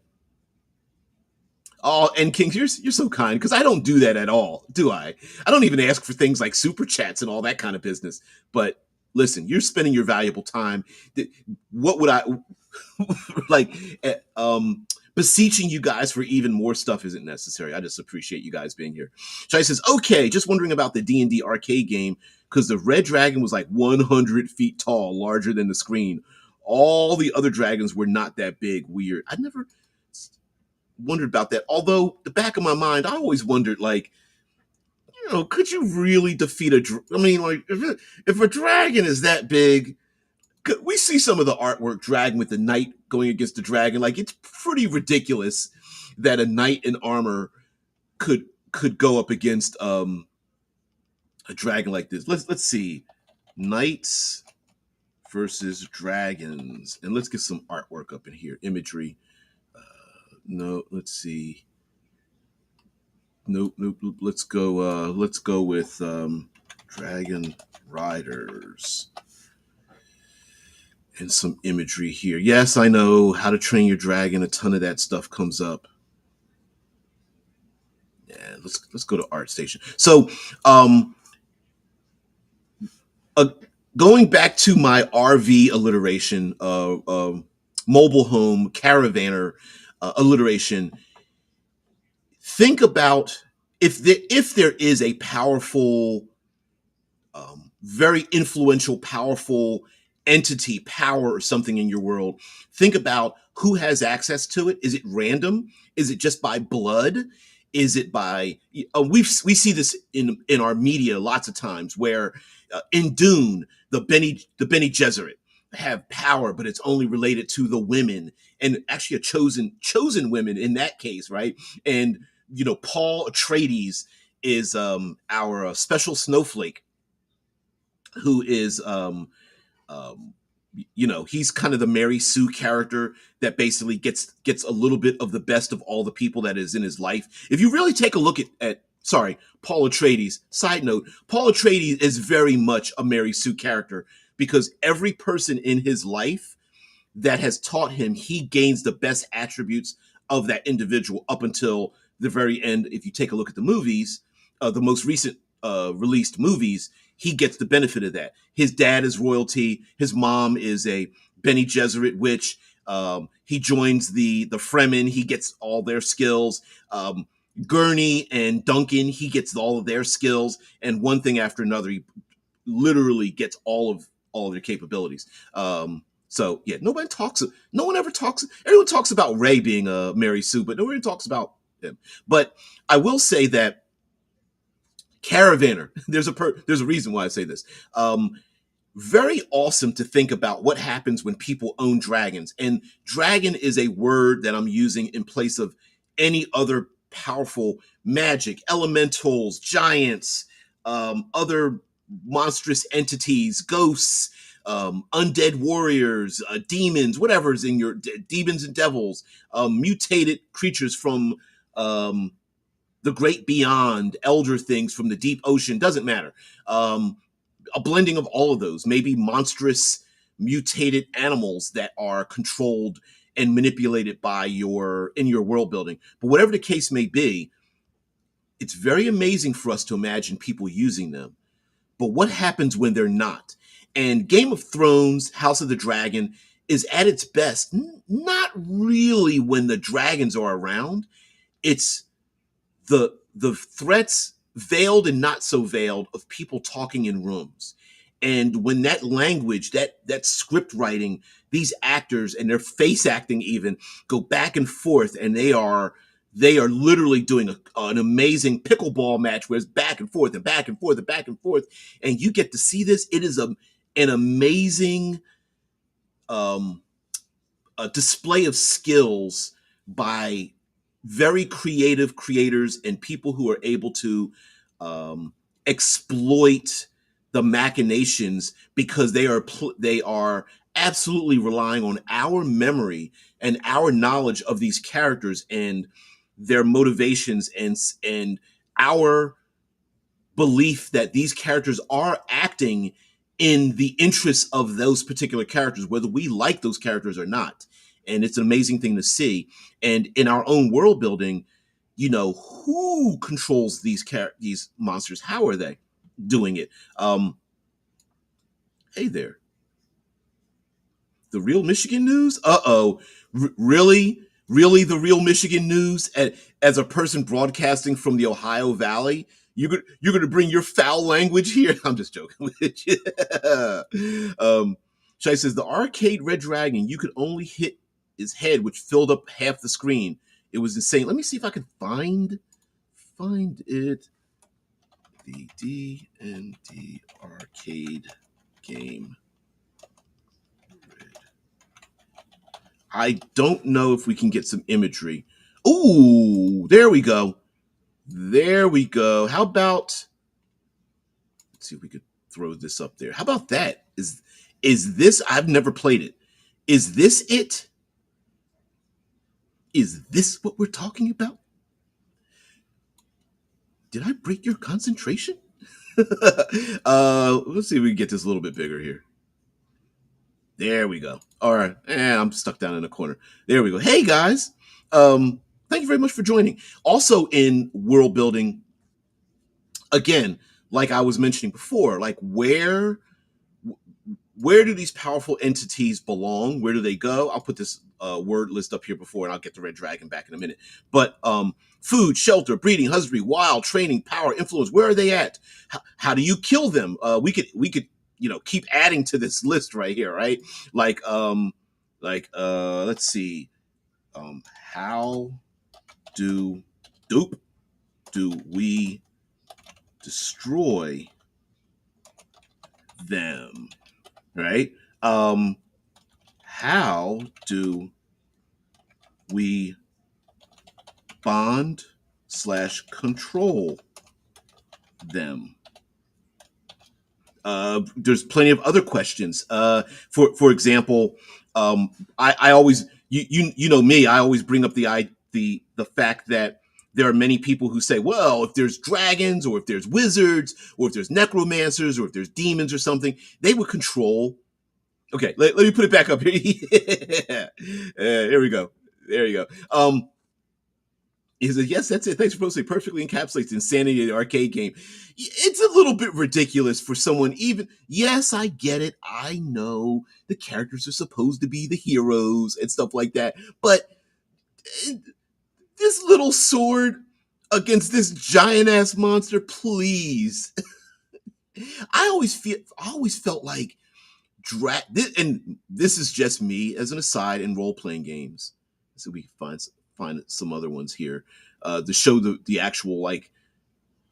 A: Oh, and Kings, you're so kind because I don't do that at all, do I? I don't even ask for things like super chats and all that kind of business. But listen, you're spending your valuable time. What would I like? Beseeching you guys for even more stuff isn't necessary. I just appreciate you guys being here. Shai says, "Okay, just wondering about the D&D arcade game because the red dragon was like 100 feet tall, larger than the screen. All the other dragons were not that big. Weird. I never wondered about that. Although the back of my mind, I always wondered, like, could you really defeat I mean, like, if a dragon is that big, we see some of the artwork dragon with the knight going against the dragon. Like, it's pretty ridiculous that a knight in armor could go up against a dragon like this. Let's see, knights versus dragons, and let's get some artwork up in here. Imagery. No, let's see. Nope. Let's go. Let's go with Dragon Riders and some imagery here. Yes, I know How to Train Your Dragon. A ton of that stuff comes up. Yeah, let's go to ArtStation. So, uh, going back to my RV alliteration, mobile home caravaner alliteration. Think about if there is a powerful, very influential, powerful entity, power, or something in your world. Think about who has access to it. Is it random? Is it just by blood? Is it by we see this in our media lots of times where in Dune the Bene Gesserit have power, but it's only related to the women and actually a chosen women in that case, right? And Paul Atreides is our special snowflake who is he's kind of the Mary Sue character that basically gets a little bit of the best of all the people that is in his life. If you really take a look at sorry, Paul Atreides, side note, Paul Atreides is very much a Mary Sue character because every person in his life that has taught him, he gains the best attributes of that individual up until the very end. If you take a look at the movies, the most recent released movies, he gets the benefit of that. His dad is royalty. His mom is a Bene Gesserit witch. He joins the Fremen. He gets all their skills. Gurney and Duncan, he gets all of their skills, and one thing after another, he literally gets all of their capabilities. So yeah, no one ever talks. Everyone talks about Ray being a Mary Sue, but nobody talks about him. But I will say that Caravaner, there's a reason why I say this. very awesome to think about what happens when people own dragons. And dragon is a word that I'm using in place of any other powerful magic, elementals, giants, other monstrous entities, ghosts, undead warriors, demons, whatever's in your demons and devils, mutated creatures from um, the great beyond, elder things from the deep ocean, doesn't matter. A blending of all of those, maybe monstrous mutated animals that are controlled and manipulated by your in your world building. But whatever the case may be, it's very amazing for us to imagine people using them. But what happens when they're not? And Game of Thrones, House of the Dragon is at its best, not really when the dragons are around. It's the threats, veiled and not so veiled, of people talking in rooms. And when that language, that script writing, these actors and their face acting even go back and forth, and they are literally doing an amazing pickleball match where it's back and forth and back and forth and back and forth, and you get to see this. It is an amazing um, a display of skills by very creative creators and people who are able to um, exploit the machinations, because they are absolutely relying on our memory and our knowledge of these characters and their motivations, and our belief that these characters are acting in the interests of those particular characters, whether we like those characters or not. And it's an amazing thing to see. And in our own world building, who controls these monsters? How are they doing it? Hey there, the real Michigan news. Really, really, the real Michigan news. As a person broadcasting from the Ohio Valley, you're gonna bring your foul language here. I'm just joking with you. Shai says the arcade Red Dragon, you could only hit his head, which filled up half the screen. It was insane. Let me see if I can find it. The D&D arcade game. I don't know if we can get some imagery. Ooh, there we go. There we go. How about, let's see if we could throw this up there. How about that? Is this, I've never played it. Is this it? Is this what we're talking about? Did I break your concentration? Let's see if we can get this a little bit bigger here. There we go. All right. I'm stuck down in the corner. There we go. Hey guys. Thank you very much for joining. Also in world building, again, like I was mentioning before, like where do these powerful entities belong? Where do they go? I'll put this word list up here before, and I'll get the Red Dragon back in a minute. But food, shelter, breeding, husbandry, wild, training, power, influence. Where are they at? How do you kill them? We could keep adding to this list right here, right? Let's see. How do we destroy them? Right? How do we bond/control them? There's plenty of other questions. For example, I always you know me. I always bring up the fact that there are many people who say, well, if there's dragons or if there's wizards or if there's necromancers or if there's demons or something, they would control. Okay, let me put it back up here. Yeah. Here we go. There you go. He said, yes, that's it. Thanks for posting. Perfectly encapsulates the insanity of the arcade game. It's a little bit ridiculous for someone even. Yes, I get it. I know the characters are supposed to be the heroes and stuff like that. But this little sword against this giant ass monster, please. I always felt like and this is just me as an aside in role playing games. So we find some other ones here to show the actual like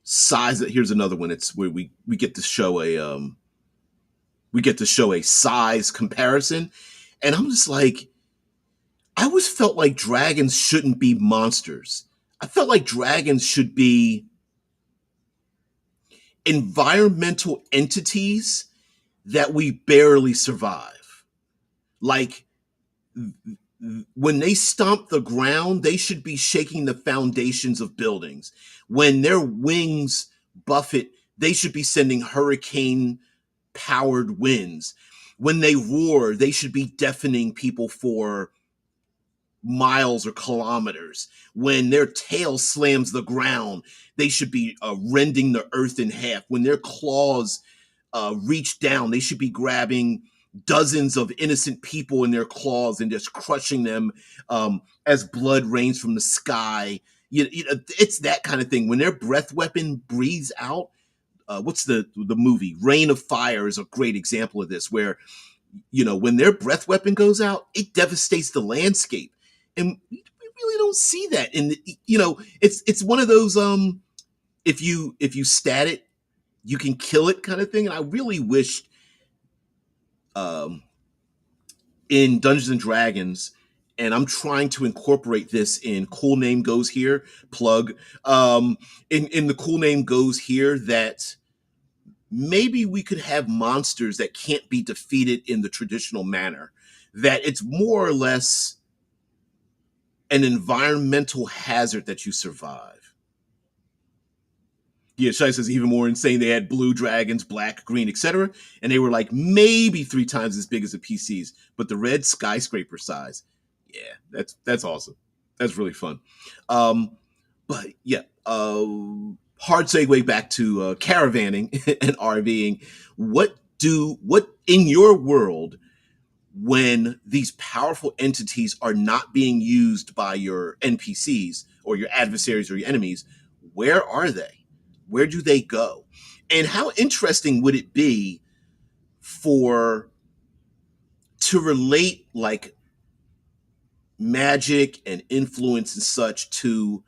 A: size. Here's another one. It's where we get to show we get to show a size comparison. And I'm just like, I always felt like dragons shouldn't be monsters. I felt like dragons should be environmental entities that we barely survive. Like, when they stomp the ground, they should be shaking the foundations of buildings. When their wings buffet, they should be sending hurricane powered winds. When they roar, they should be deafening people for miles or kilometers. When their tail slams the ground, they should be rending the earth in half. When their claws reach down, they should be grabbing dozens of innocent people in their claws and just crushing them as blood rains from the sky. It's that kind of thing. When their breath weapon breathes out, what's the movie? Rain of Fire is a great example of this, where when their breath weapon goes out, it devastates the landscape, and we really don't see that. And it's one of those if you stat it, you can kill it kind of thing. And I really wished in Dungeons and Dragons, and I'm trying to incorporate this in Cool Name Goes Here plug. In the Cool Name Goes Here, that maybe we could have monsters that can't be defeated in the traditional manner. That it's more or less an environmental hazard that you survive. Yeah, Shai says even more insane. They had blue dragons, black, green, etc., and they were like maybe 3 times as big as the PCs, but the red skyscraper size. Yeah, that's awesome. That's really fun. But yeah, hard segue back to caravanning and RVing. What in your world, when these powerful entities are not being used by your NPCs or your adversaries or your enemies, where are they? Where do they go? And how interesting would it be to relate like magic and influence and such to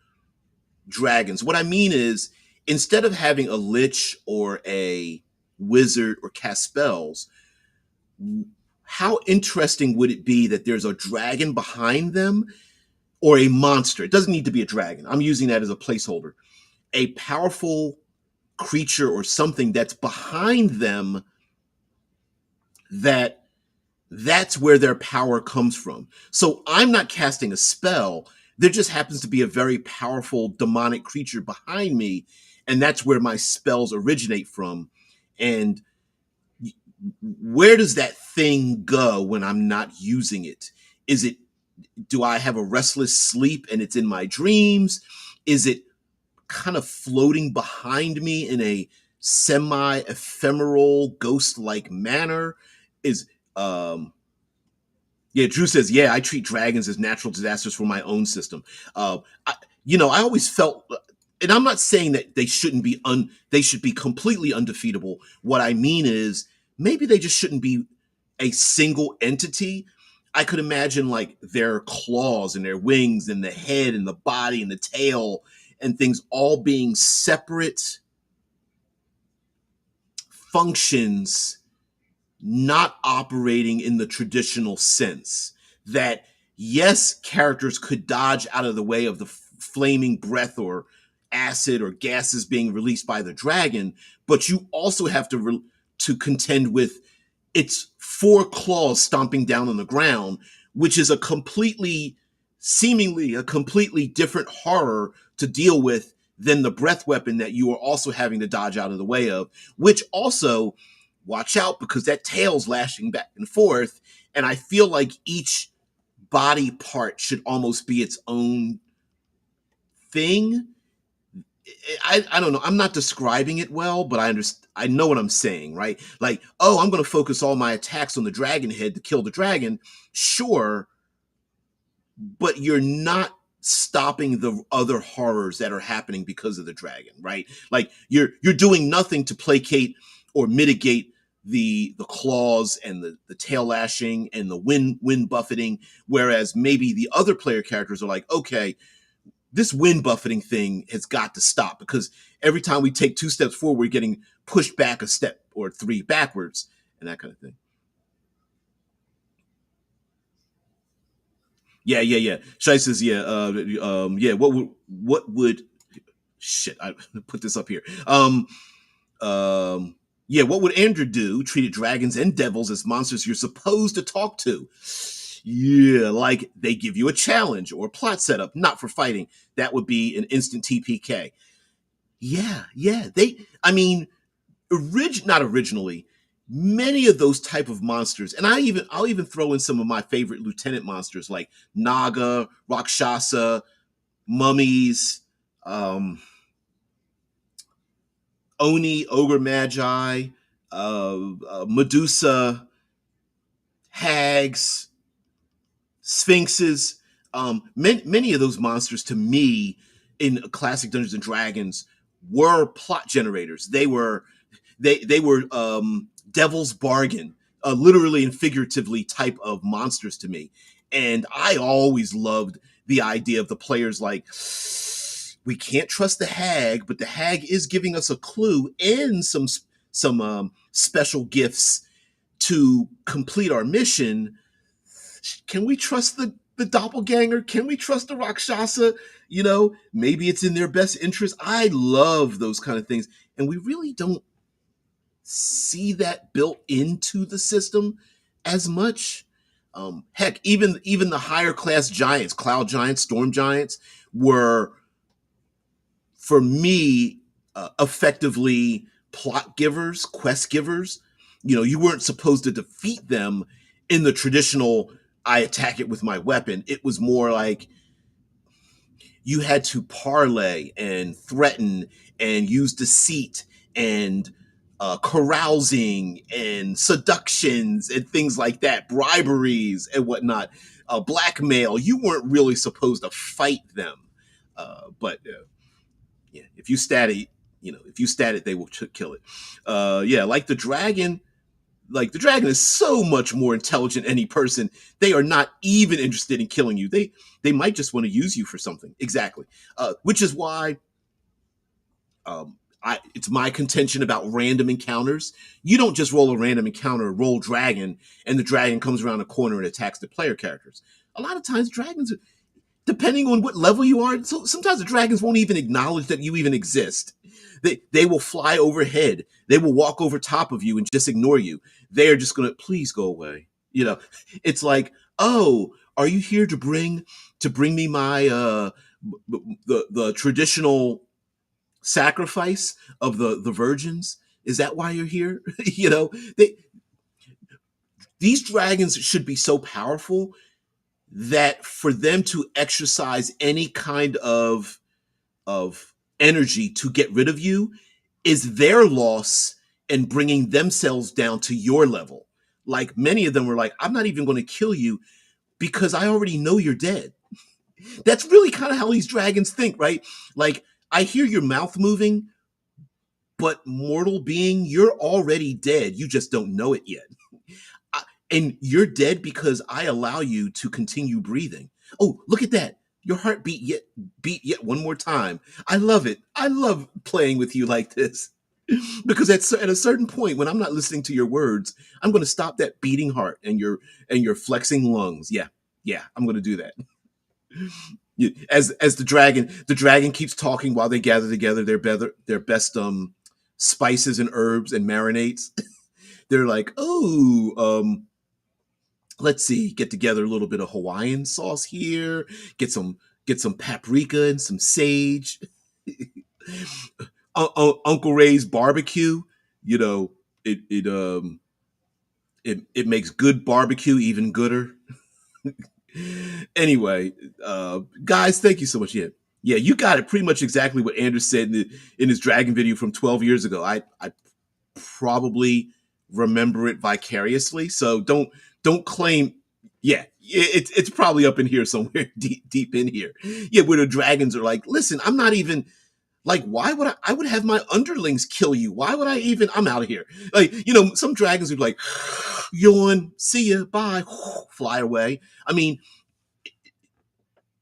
A: dragons? What I mean is, instead of having a lich or a wizard or cast spells, how interesting would it be that there's a dragon behind them, or a monster? It doesn't need to be a dragon. I'm using that as a placeholder. A powerful creature or something that's behind them, that's where their power comes from. So I'm not casting a spell. There just happens to be a very powerful demonic creature behind me, and that's where my spells originate from. And where does that thing go when I'm not using it? Do I have a restless sleep and it's in my dreams? Is it kind of floating behind me in a semi-ephemeral, ghost-like manner? Yeah, Drew says, yeah, I treat dragons as natural disasters for my own system. I always felt, and I'm not saying that they shouldn't be they should be completely undefeatable. What I mean is, maybe they just shouldn't be a single entity. I could imagine like their claws and their wings and the head and the body and the tail and things all being separate functions, not operating in the traditional sense. That, yes, characters could dodge out of the way of the flaming breath or acid or gases being released by the dragon, but you also have to contend with its 4 claws stomping down on the ground, which is seemingly a completely different horror to deal with than the breath weapon that you are also having to dodge out of the way of, which also, watch out, because that tail's lashing back and forth. And I feel like each body part should almost be its own thing. I don't know. I'm not describing it well, but I know what I'm saying, right? Like, oh, I'm going to focus all my attacks on the dragon head to kill the dragon. Sure, but you're not stopping the other horrors that are happening because of the dragon, right? Like, you're doing nothing to placate or mitigate the claws and the tail lashing and the wind buffeting, whereas maybe the other player characters are like, okay, this wind buffeting thing has got to stop, because every time we take 2 steps forward, we're getting pushed back a step or 3 backwards. and that kind of thing. Yeah, yeah, yeah. Shai says, yeah, yeah. What would shit? I put this up here. Yeah, what would Andrew do? Treated dragons and devils as monsters you're supposed to talk to. Yeah, like they give you a challenge or a plot setup, not for fighting. That would be an instant TPK. Yeah, yeah. I mean, not originally, many of those type of monsters, and I'll even throw in some of my favorite lieutenant monsters like Naga, Rakshasa, mummies, um, Oni, Ogre Magi, Medusa, hags, sphinxes. Many of those monsters, to me, in classic Dungeons and Dragons, were plot generators. They were devil's bargain, literally and figuratively type of monsters to me. And I always loved the idea of the players like, we can't trust the hag, but the hag is giving us a clue and some special gifts to complete our mission. Can we trust the doppelganger? Can we trust the Rakshasa? Maybe it's in their best interest. I love those kind of things. And we really don't see that built into the system as much. Heck, even the higher class giants, cloud giants, storm giants, were for me effectively plot givers, quest givers. You weren't supposed to defeat them in the traditional I attack it with my weapon. It was more like you had to parlay and threaten and use deceit and carousing and seductions and things like that, briberies and whatnot, blackmail. You weren't really supposed to fight them, but yeah, if you stat it, they will kill it. Yeah, like the dragon is so much more intelligent than any person. They are not even interested in killing you. They might just want to use you for something. Exactly. Which is why it's my contention about random encounters. You don't just roll a random encounter, roll dragon, and the dragon comes around the corner and attacks the player characters. A lot of times dragons, depending on what level you are, so sometimes the dragons won't even acknowledge that you even exist. They will fly overhead. They will walk over top of you and just ignore you. They are just gonna, please go away. It's like, oh, are you here to bring me my the traditional sacrifice of the virgins? Is that why you're here? They these dragons should be so powerful that for them to exercise any kind of energy to get rid of you is their loss and bringing themselves down to your level. Like many of them were like, I'm not even going to kill you because I already know you're dead. That's really kind of how these dragons think, right? Like, I hear your mouth moving, but mortal being, you're already dead. You just don't know it yet. And you're dead because I allow you to continue breathing. Oh, look at that. Your heart beat yet one more time. I love it. I love playing with you like this. Because at a certain point, when I'm not listening to your words, I'm going to stop that beating heart and your flexing lungs. Yeah, yeah, I'm going to do that. As the dragon keeps talking while they gather together their best spices and herbs and marinades. They're like, oh, let's see, get together a little bit of Hawaiian sauce here, get some paprika and some sage. Uncle Ray's barbecue, you know, it makes good barbecue even gooder. Anyway, guys, thank you so much. Yeah, yeah, you got it pretty much exactly what Andrew said in his Dragon video from 12 years ago. I probably remember it vicariously, so don't claim. Yeah, it's probably up in here somewhere, deep in here. Yeah, where the dragons are like, listen, I'm not even like, why would I would have my underlings kill you? Why would I even? I'm out of here. Like, some dragons would be like, yawn, see ya, bye, fly away. I mean,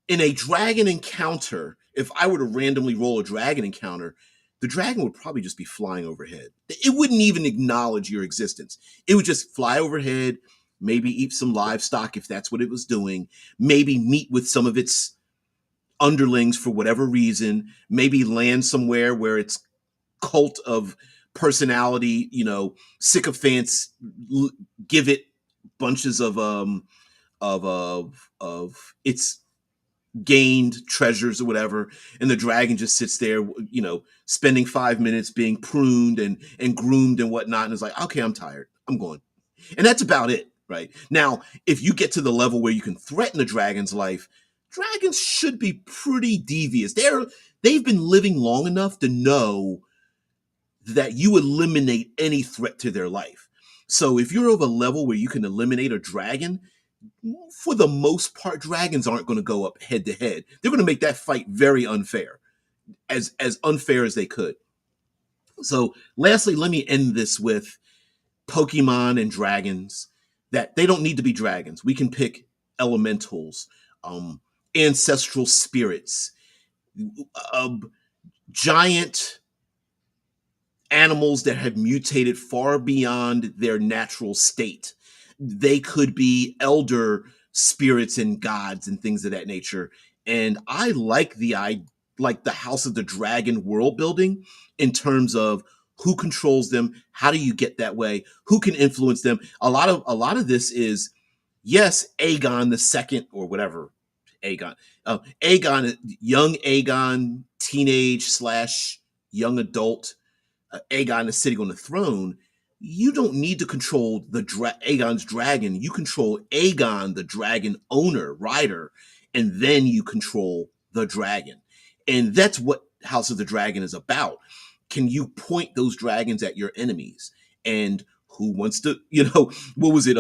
A: in a dragon encounter, if I were to randomly roll a dragon encounter, the dragon would probably just be flying overhead. It wouldn't even acknowledge your existence. It would just fly overhead, maybe eat some livestock if that's what it was doing, maybe meet with some of its underlings for whatever reason, maybe land somewhere where its cult of personality, sycophants give it bunches of its gained treasures or whatever, and the dragon just sits there, spending 5 minutes being pruned and groomed and whatnot, and is like, okay, I'm tired, I'm going. And that's about it, right? Now, if you get to the level where you can threaten a dragon's life, dragons should be pretty devious. They've been living long enough to know that you eliminate any threat to their life. So if you're of a level where you can eliminate a dragon, for the most part, dragons aren't going to go up head to head. They're going to make that fight very unfair, as unfair as they could. So lastly, let me end this with Pokemon and dragons, that they don't need to be dragons. We can pick elementals, ancestral spirits, uh, giant animals that have mutated far beyond their natural state. They could be elder spirits and gods and things of that nature. And I like the House of the Dragon world building in terms of who controls them, how do you get that way, who can influence them. A lot of this is, yes, Aegon the second or whatever. Aegon, young Aegon, teenage slash young adult, Aegon is sitting on the throne. You don't need to control Aegon's dragon. You control Aegon, the dragon owner, rider, and then you control the dragon. And that's what House of the Dragon is about. Can you point those dragons at your enemies? And who wants to, what was it?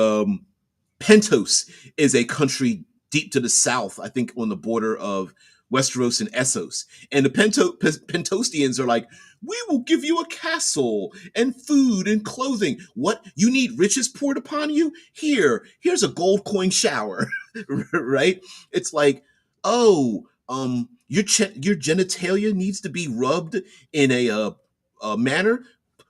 A: Pentos is a country deep to the south, I think on the border of Westeros and Essos. And the Pentosians are like, we will give you a castle and food and clothing. What? You need riches poured upon you? Here's a gold coin shower, right? It's like, oh, your genitalia needs to be rubbed in a manner.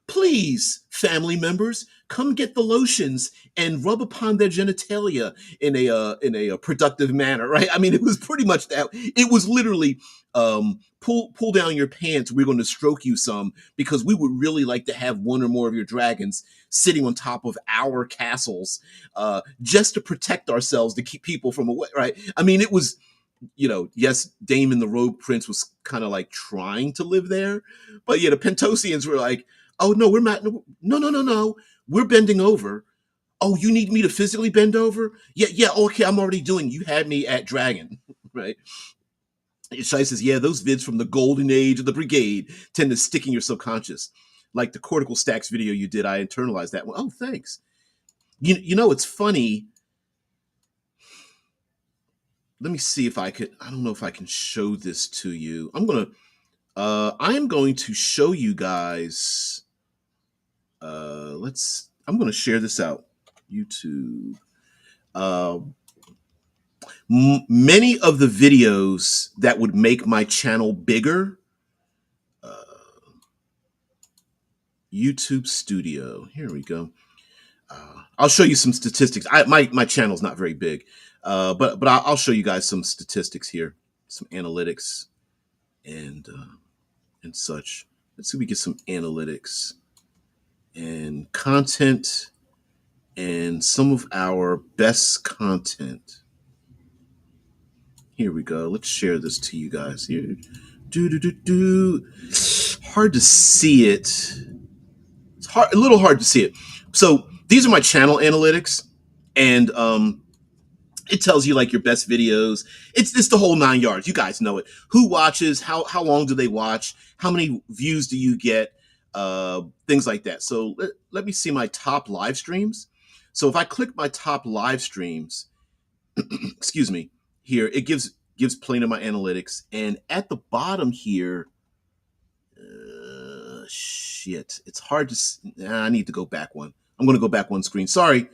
A: Please, family members, come get the lotions and rub upon their genitalia in a productive manner, right? I mean, it was pretty much that. It was literally, pull down your pants. We're going to stroke you some because we would really like to have one or more of your dragons sitting on top of our castles, just to protect ourselves, to keep people from away, right? I mean, it was, yes, Damon the Rogue Prince was kind of like trying to live there, but yeah, the Pentosians were like, oh no, we're not. No, no, no, no. We're bending over. Oh, you need me to physically bend over? Yeah, yeah. Okay, I'm already doing. You had me at dragon, right? Shai says, yeah, those vids from the golden age of the brigade tend to stick in your subconscious. Like the cortical stacks video you did, I internalized that one. Oh, thanks. It's funny. Let me see if I could. I don't know if I can show this to you. I am going to show you guys. I'm going to share this out. YouTube. Uh, Many of the videos that would make my channel bigger. Uh, YouTube Studio. Here we go. I'll show you some statistics. My channel's not very big, but I'll show you guys some statistics here, some analytics, and such. Let's see if we get some analytics and content and some of our best content. Here we go. Let's share this to you guys here. Hard to see it. It's a little hard to see it. So these are my channel analytics, and it tells you like your best videos. It's the whole 9 yards. You guys know it. Who watches? How long do they watch? How many views do you get? Things like that. So let me see my top live streams. So if I click my top live streams, excuse me, here it gives plenty of my analytics, and at the bottom here, shit, it's hard to. I need to go back one. I'm going to go back one screen. Sorry.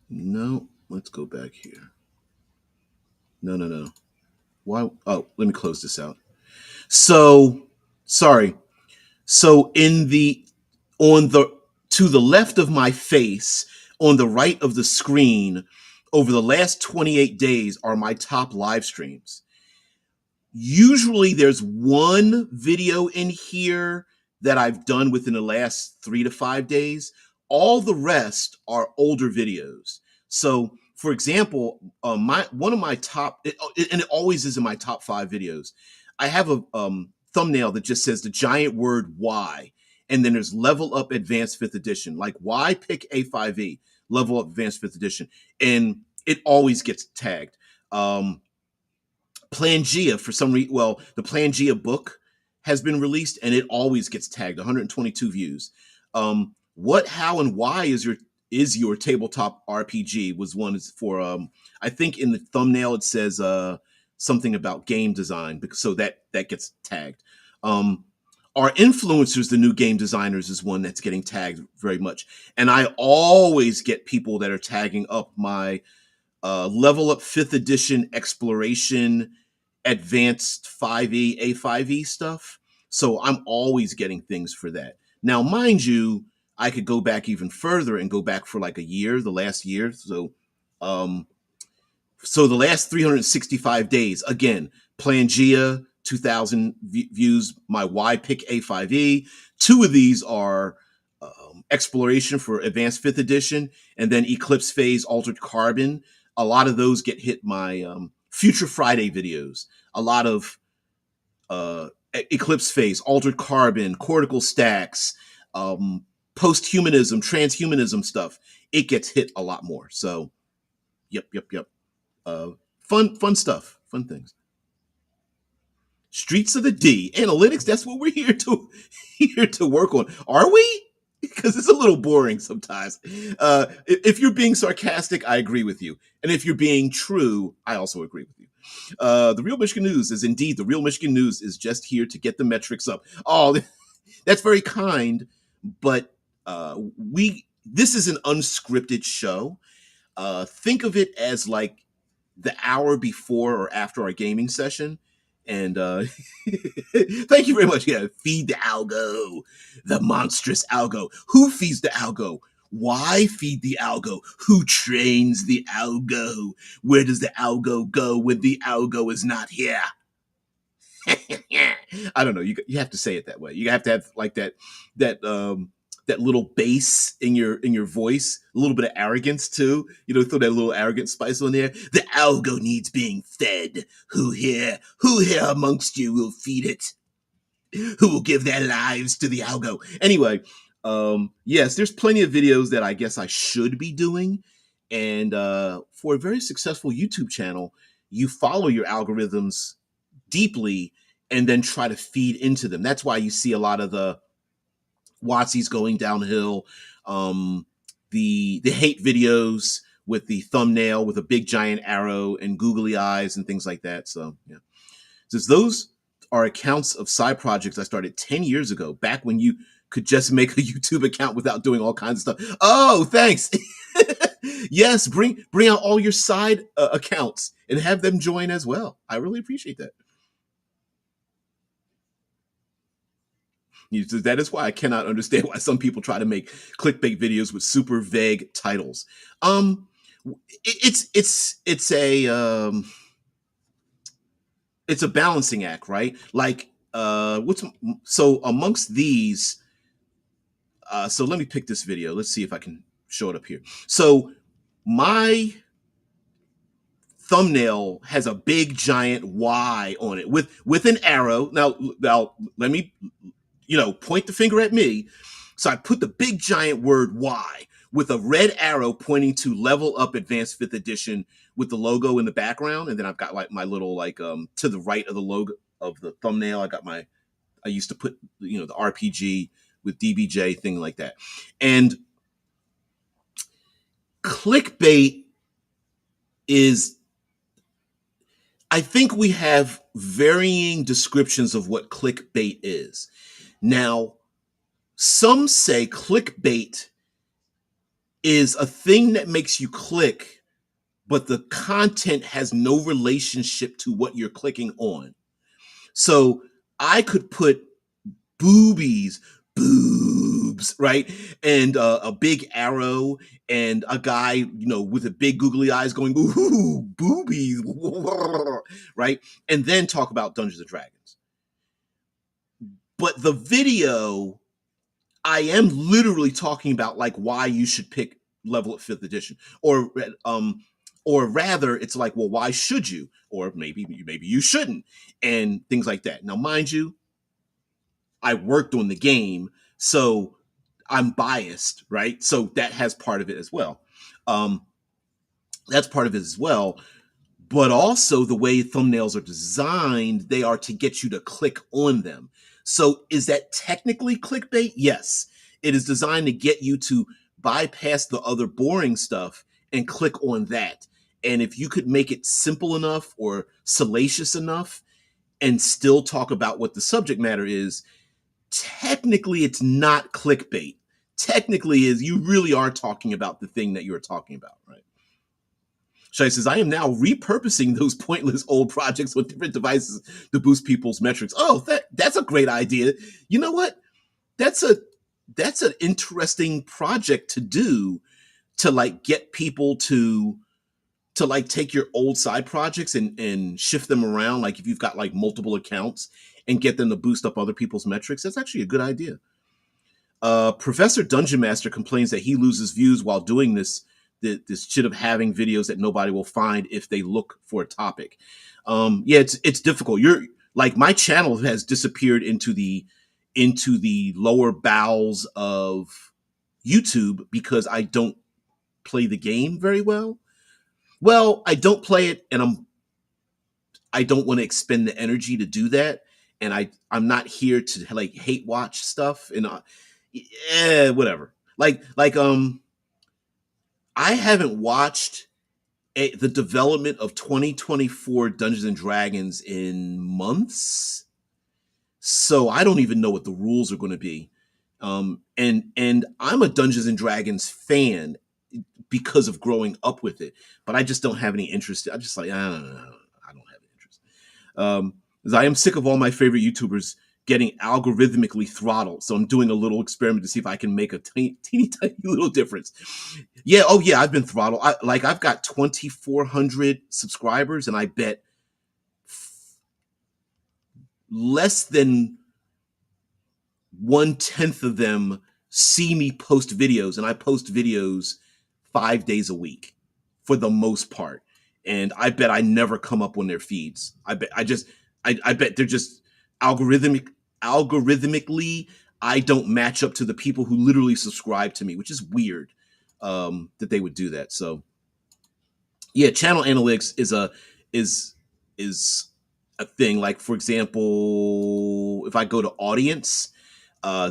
A: No, let's go back here. No, no, no. Why? Oh, let me close this out. So, sorry. So in the on the to the left of my face, on the right of the screen, over the last 28 days are my top live streams. Usually there's one video in here that I've done within the last 3 to 5 days. All the rest are older videos. So, for example, my one of my and it always is in my top 5 videos. I have a thumbnail that just says the giant word Y, and then there's level up advanced fifth edition, like Y pick A5E, level up advanced fifth edition, and it always gets tagged. Pangea for some reason. Well, the Pangea book has been released, and it always gets tagged. 122 views. What, how, and why is your tabletop RPG was one is for. I think in the thumbnail it says something about game design, because so that gets tagged. Our influencers, the new game designers, is one that's getting tagged very much, and I always get people that are tagging up my level up fifth edition exploration advanced 5e A5e stuff. So I'm always getting things for that. Now, mind you, I could go back even further and go back for like a year, the last year. Um so the last 365 days, again, Pangea 2000 views, my Y pick A5E. Two of these are exploration for advanced fifth edition, and then Eclipse Phase Altered Carbon. A lot of those get hit my Future Friday videos. A lot of Eclipse Phase, Altered Carbon, Cortical Stacks, post-humanism, transhumanism stuff. It gets hit a lot more. So, yep. Uh, fun stuff, fun things. Streets of the D analytics. That's what we're here to work on. Are we? Because it's a little boring sometimes. If you're being sarcastic, I agree with you, and if you're being true, I also agree with you. The Real Michigan News is indeed the Real Michigan News is just here to get the metrics up. Oh, that's very kind, but we this is an unscripted show. Think of it as like the hour before or after our gaming session. And thank you very much. Yeah, feed the algo, the monstrous algo. Who feeds the algo? Why feed the algo? Who trains the algo? Where does the algo go when the algo is not here? I don't know. You have to say it that way. You have to have like that that little bass in your voice, a little bit of arrogance too. Throw that little arrogant spice on there. The algo needs being fed. Who here amongst you will feed it? Who will give their lives to the algo? Anyway, yes, there's plenty of videos that I guess I should be doing. And for a very successful YouTube channel, you follow your algorithms deeply and then try to feed into them. That's why you see a lot of the Watsy's going downhill, the hate videos with the thumbnail with a big giant arrow and googly eyes and things like that. So yeah, since those are accounts of side projects I started 10 years ago, back when you could just make a YouTube account without doing all kinds of stuff. Oh, thanks. Yes, bring out all your side accounts and have them join as well. I really appreciate that. That is why I cannot understand why some people try to make clickbait videos with super vague titles. Um, it's a balancing act, right? Like what's so amongst these. So let me pick this video. Let's see if I can show it up here. So my thumbnail has a big giant Y on it with an arrow. Now let me point the finger at me. So I put the big giant word Y with a red arrow pointing to level up advanced fifth edition with the logo in the background. And then I've got like my little to the right of the logo of the thumbnail. I used to put, the RPG with DBJ thing like that. And clickbait is, I think we have varying descriptions of what clickbait is. Now, some say clickbait is a thing that makes you click but the content has no relationship to what you're clicking on. So I could put boobies, boobs, right? And a big arrow and a guy, with a big googly eyes going, ooh, boobies, right? And then talk about Dungeons and Dragons. But the video, I am literally talking about like why you should pick Level Up 5th edition, or rather, it's like, well, why should you, or maybe you shouldn't, and things like that. Now, mind you, I worked on the game, so I'm biased, right? So that has part of it as well. Um, that's part of it as well. But also the way thumbnails are designed, they are to get you to click on them. So is that technically clickbait? Yes. It is designed to get you to bypass the other boring stuff and click on that. And if you could make it simple enough or salacious enough and still talk about what the subject matter is, technically it's not clickbait. Technically is you really are talking about the thing that you're talking about, right? Shai says, I am now repurposing those pointless old projects on different devices to boost people's metrics. Oh, that's a great idea. You know what? That's an interesting project to do, to like get people to like take your old side projects and shift them around. Like if you've got like multiple accounts and get them to boost up other people's metrics, that's actually a good idea. Professor Dungeon Master complains that he loses views while doing this shit of having videos that nobody will find if they look for a topic. Yeah, it's difficult. You're like, my channel has disappeared into the lower bowels of YouTube because I don't play the game very well. Well, I don't play it, and I don't want to expend the energy to do that, and I'm not here to like hate watch stuff and whatever. I haven't watched the development of 2024 Dungeons and Dragons in months, so I don't even know what the rules are going to be. And I'm a Dungeons and Dragons fan because of growing up with it, but I just don't have any interest. I'm just like, I don't know. I don't have any interest. As I am sick of all my favorite YouTubers getting algorithmically throttled. So I'm doing a little experiment to see if I can make a teeny tiny little difference. Yeah, oh yeah, I've been throttled. I've got 2,400 subscribers, and I bet less than 1/10 of them see me post videos, and I post videos 5 days a week for the most part. And I bet I never come up on their feeds. I bet they're just algorithmically, I don't match up to the people who literally subscribe to me, which is weird, that they would do that. So yeah, channel analytics is a thing. Like, for example, if I go to audience,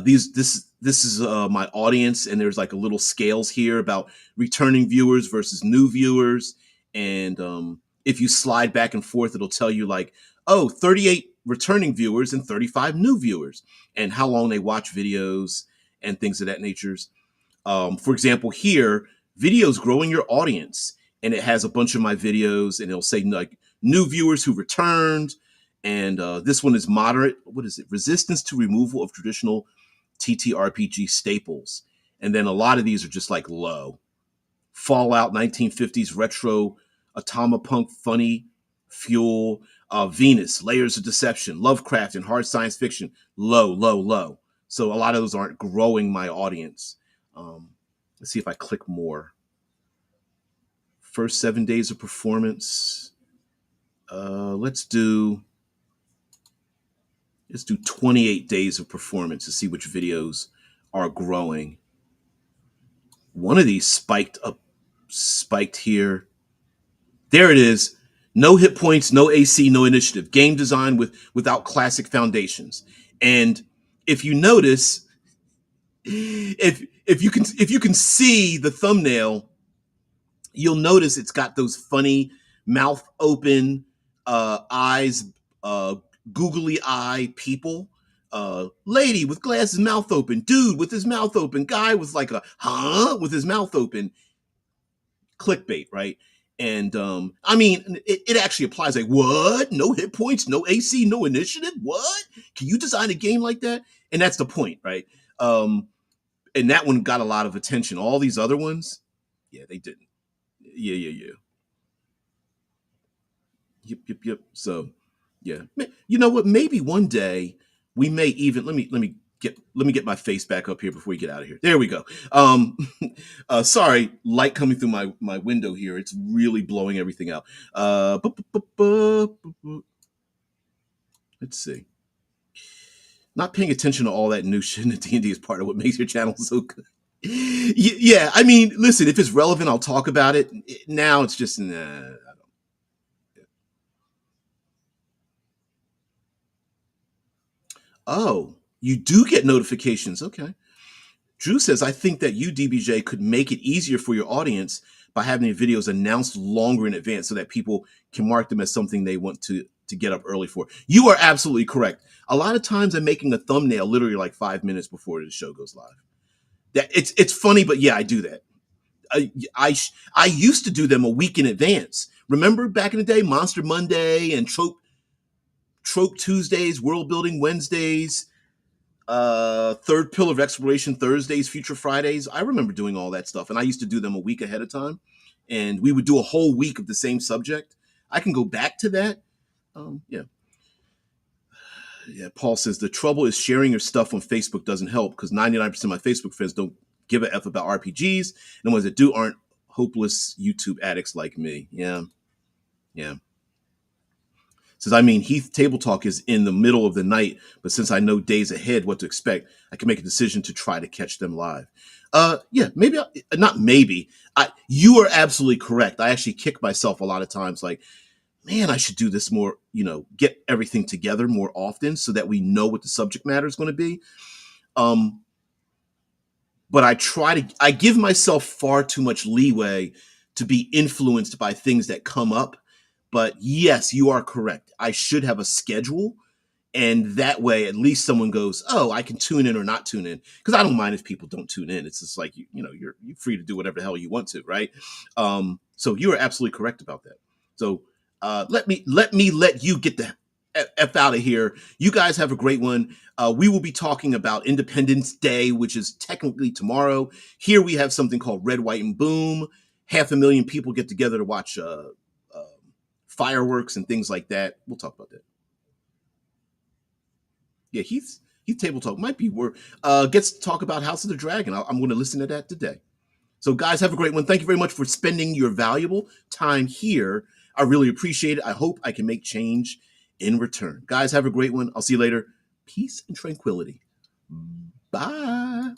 A: this is my audience, and there's like a little scales here about returning viewers versus new viewers. And if you slide back and forth, it'll tell you like, oh, 38 returning viewers and 35 new viewers, and how long they watch videos and things of that nature. For example, here, videos growing your audience, and it has a bunch of my videos, and it'll say like new viewers who returned. And this one is moderate. What is it? Resistance to removal of traditional TTRPG staples. And then a lot of these are just like low. Fallout 1950s retro, Atomapunk funny, Fuel, Venus, Layers of Deception, Lovecraft, and hard science fiction. Low, low, low. So a lot of those aren't growing my audience. Let's see if I click more. First 7 days of performance. Let's do 28 days of performance to see which videos are growing. One of these spiked here. There it is. No hit points, no AC, no initiative. Game design without classic foundations. And if you notice, if you can see the thumbnail, you'll notice it's got those funny mouth open, eyes, googly eye people. Lady with glasses, mouth open. Dude with his mouth open. Guy with like a with his mouth open. Clickbait, right? And I mean, it actually applies. Like, what? No hit points, no AC, no initiative. What? Can you design a game like that? And that's the point, right? And that one got a lot of attention. All these other ones, yeah, they didn't. Yeah. Yep. So, yeah, you know what? Maybe one day we may even let me get my face back up here before we get out of here. There we go. Um, sorry, light coming through my window here. It's really blowing everything out. Let's see. Not paying attention to all that new shit in D&D is part of what makes your channel so good. Yeah, I mean, listen, if it's relevant, I'll talk about it. Now it's just nah. Oh, you do get notifications. Okay. Drew says, I think that you, DBJ, could make it easier for your audience by having your videos announced longer in advance so that people can mark them as something they want to get up early for. You are absolutely correct. A lot of times I'm making a thumbnail literally like 5 minutes before the show goes live. That it's funny, but yeah, I do that. I used to do them a week in advance. Remember back in the day, Monster Monday and Trope Tuesdays, World Building Wednesdays, Third Pillar of Exploration Thursdays, Future Fridays. I remember doing all that stuff, and I used to do them a week ahead of time, and we would do a whole week of the same subject. I can go back to that. Yeah. Paul says the trouble is sharing your stuff on Facebook doesn't help because 99% of my Facebook friends don't give a f about RPGs, and the ones that do aren't hopeless YouTube addicts like me. Yeah. Says, I mean, Heath Table Talk is in the middle of the night, but since I know days ahead what to expect, I can make a decision to try to catch them live. Yeah, maybe, not maybe. You are absolutely correct. I actually kick myself a lot of times like, man, I should do this more, get everything together more often so that we know what the subject matter is going to be. But I give myself far too much leeway to be influenced by things that come up. But yes, you are correct. I should have a schedule. And that way, at least someone goes, oh, I can tune in or not tune in. Because I don't mind if people don't tune in. It's just like, you're free to do whatever the hell you want to, right? So you are absolutely correct about that. So let you get the F out of here. You guys have a great one. We will be talking about Independence Day, which is technically tomorrow. Here we have something called Red, White, and Boom. 500,000 people get together to watch fireworks and things like that. We'll talk about that. Yeah, Heath Table Talk might be where gets to talk about House of the Dragon. I'm going to listen to that today. So, guys, have a great one. Thank you very much for spending your valuable time here. I really appreciate it. I hope I can make change in return. Guys, have a great one. I'll see you later. Peace and tranquility. Bye.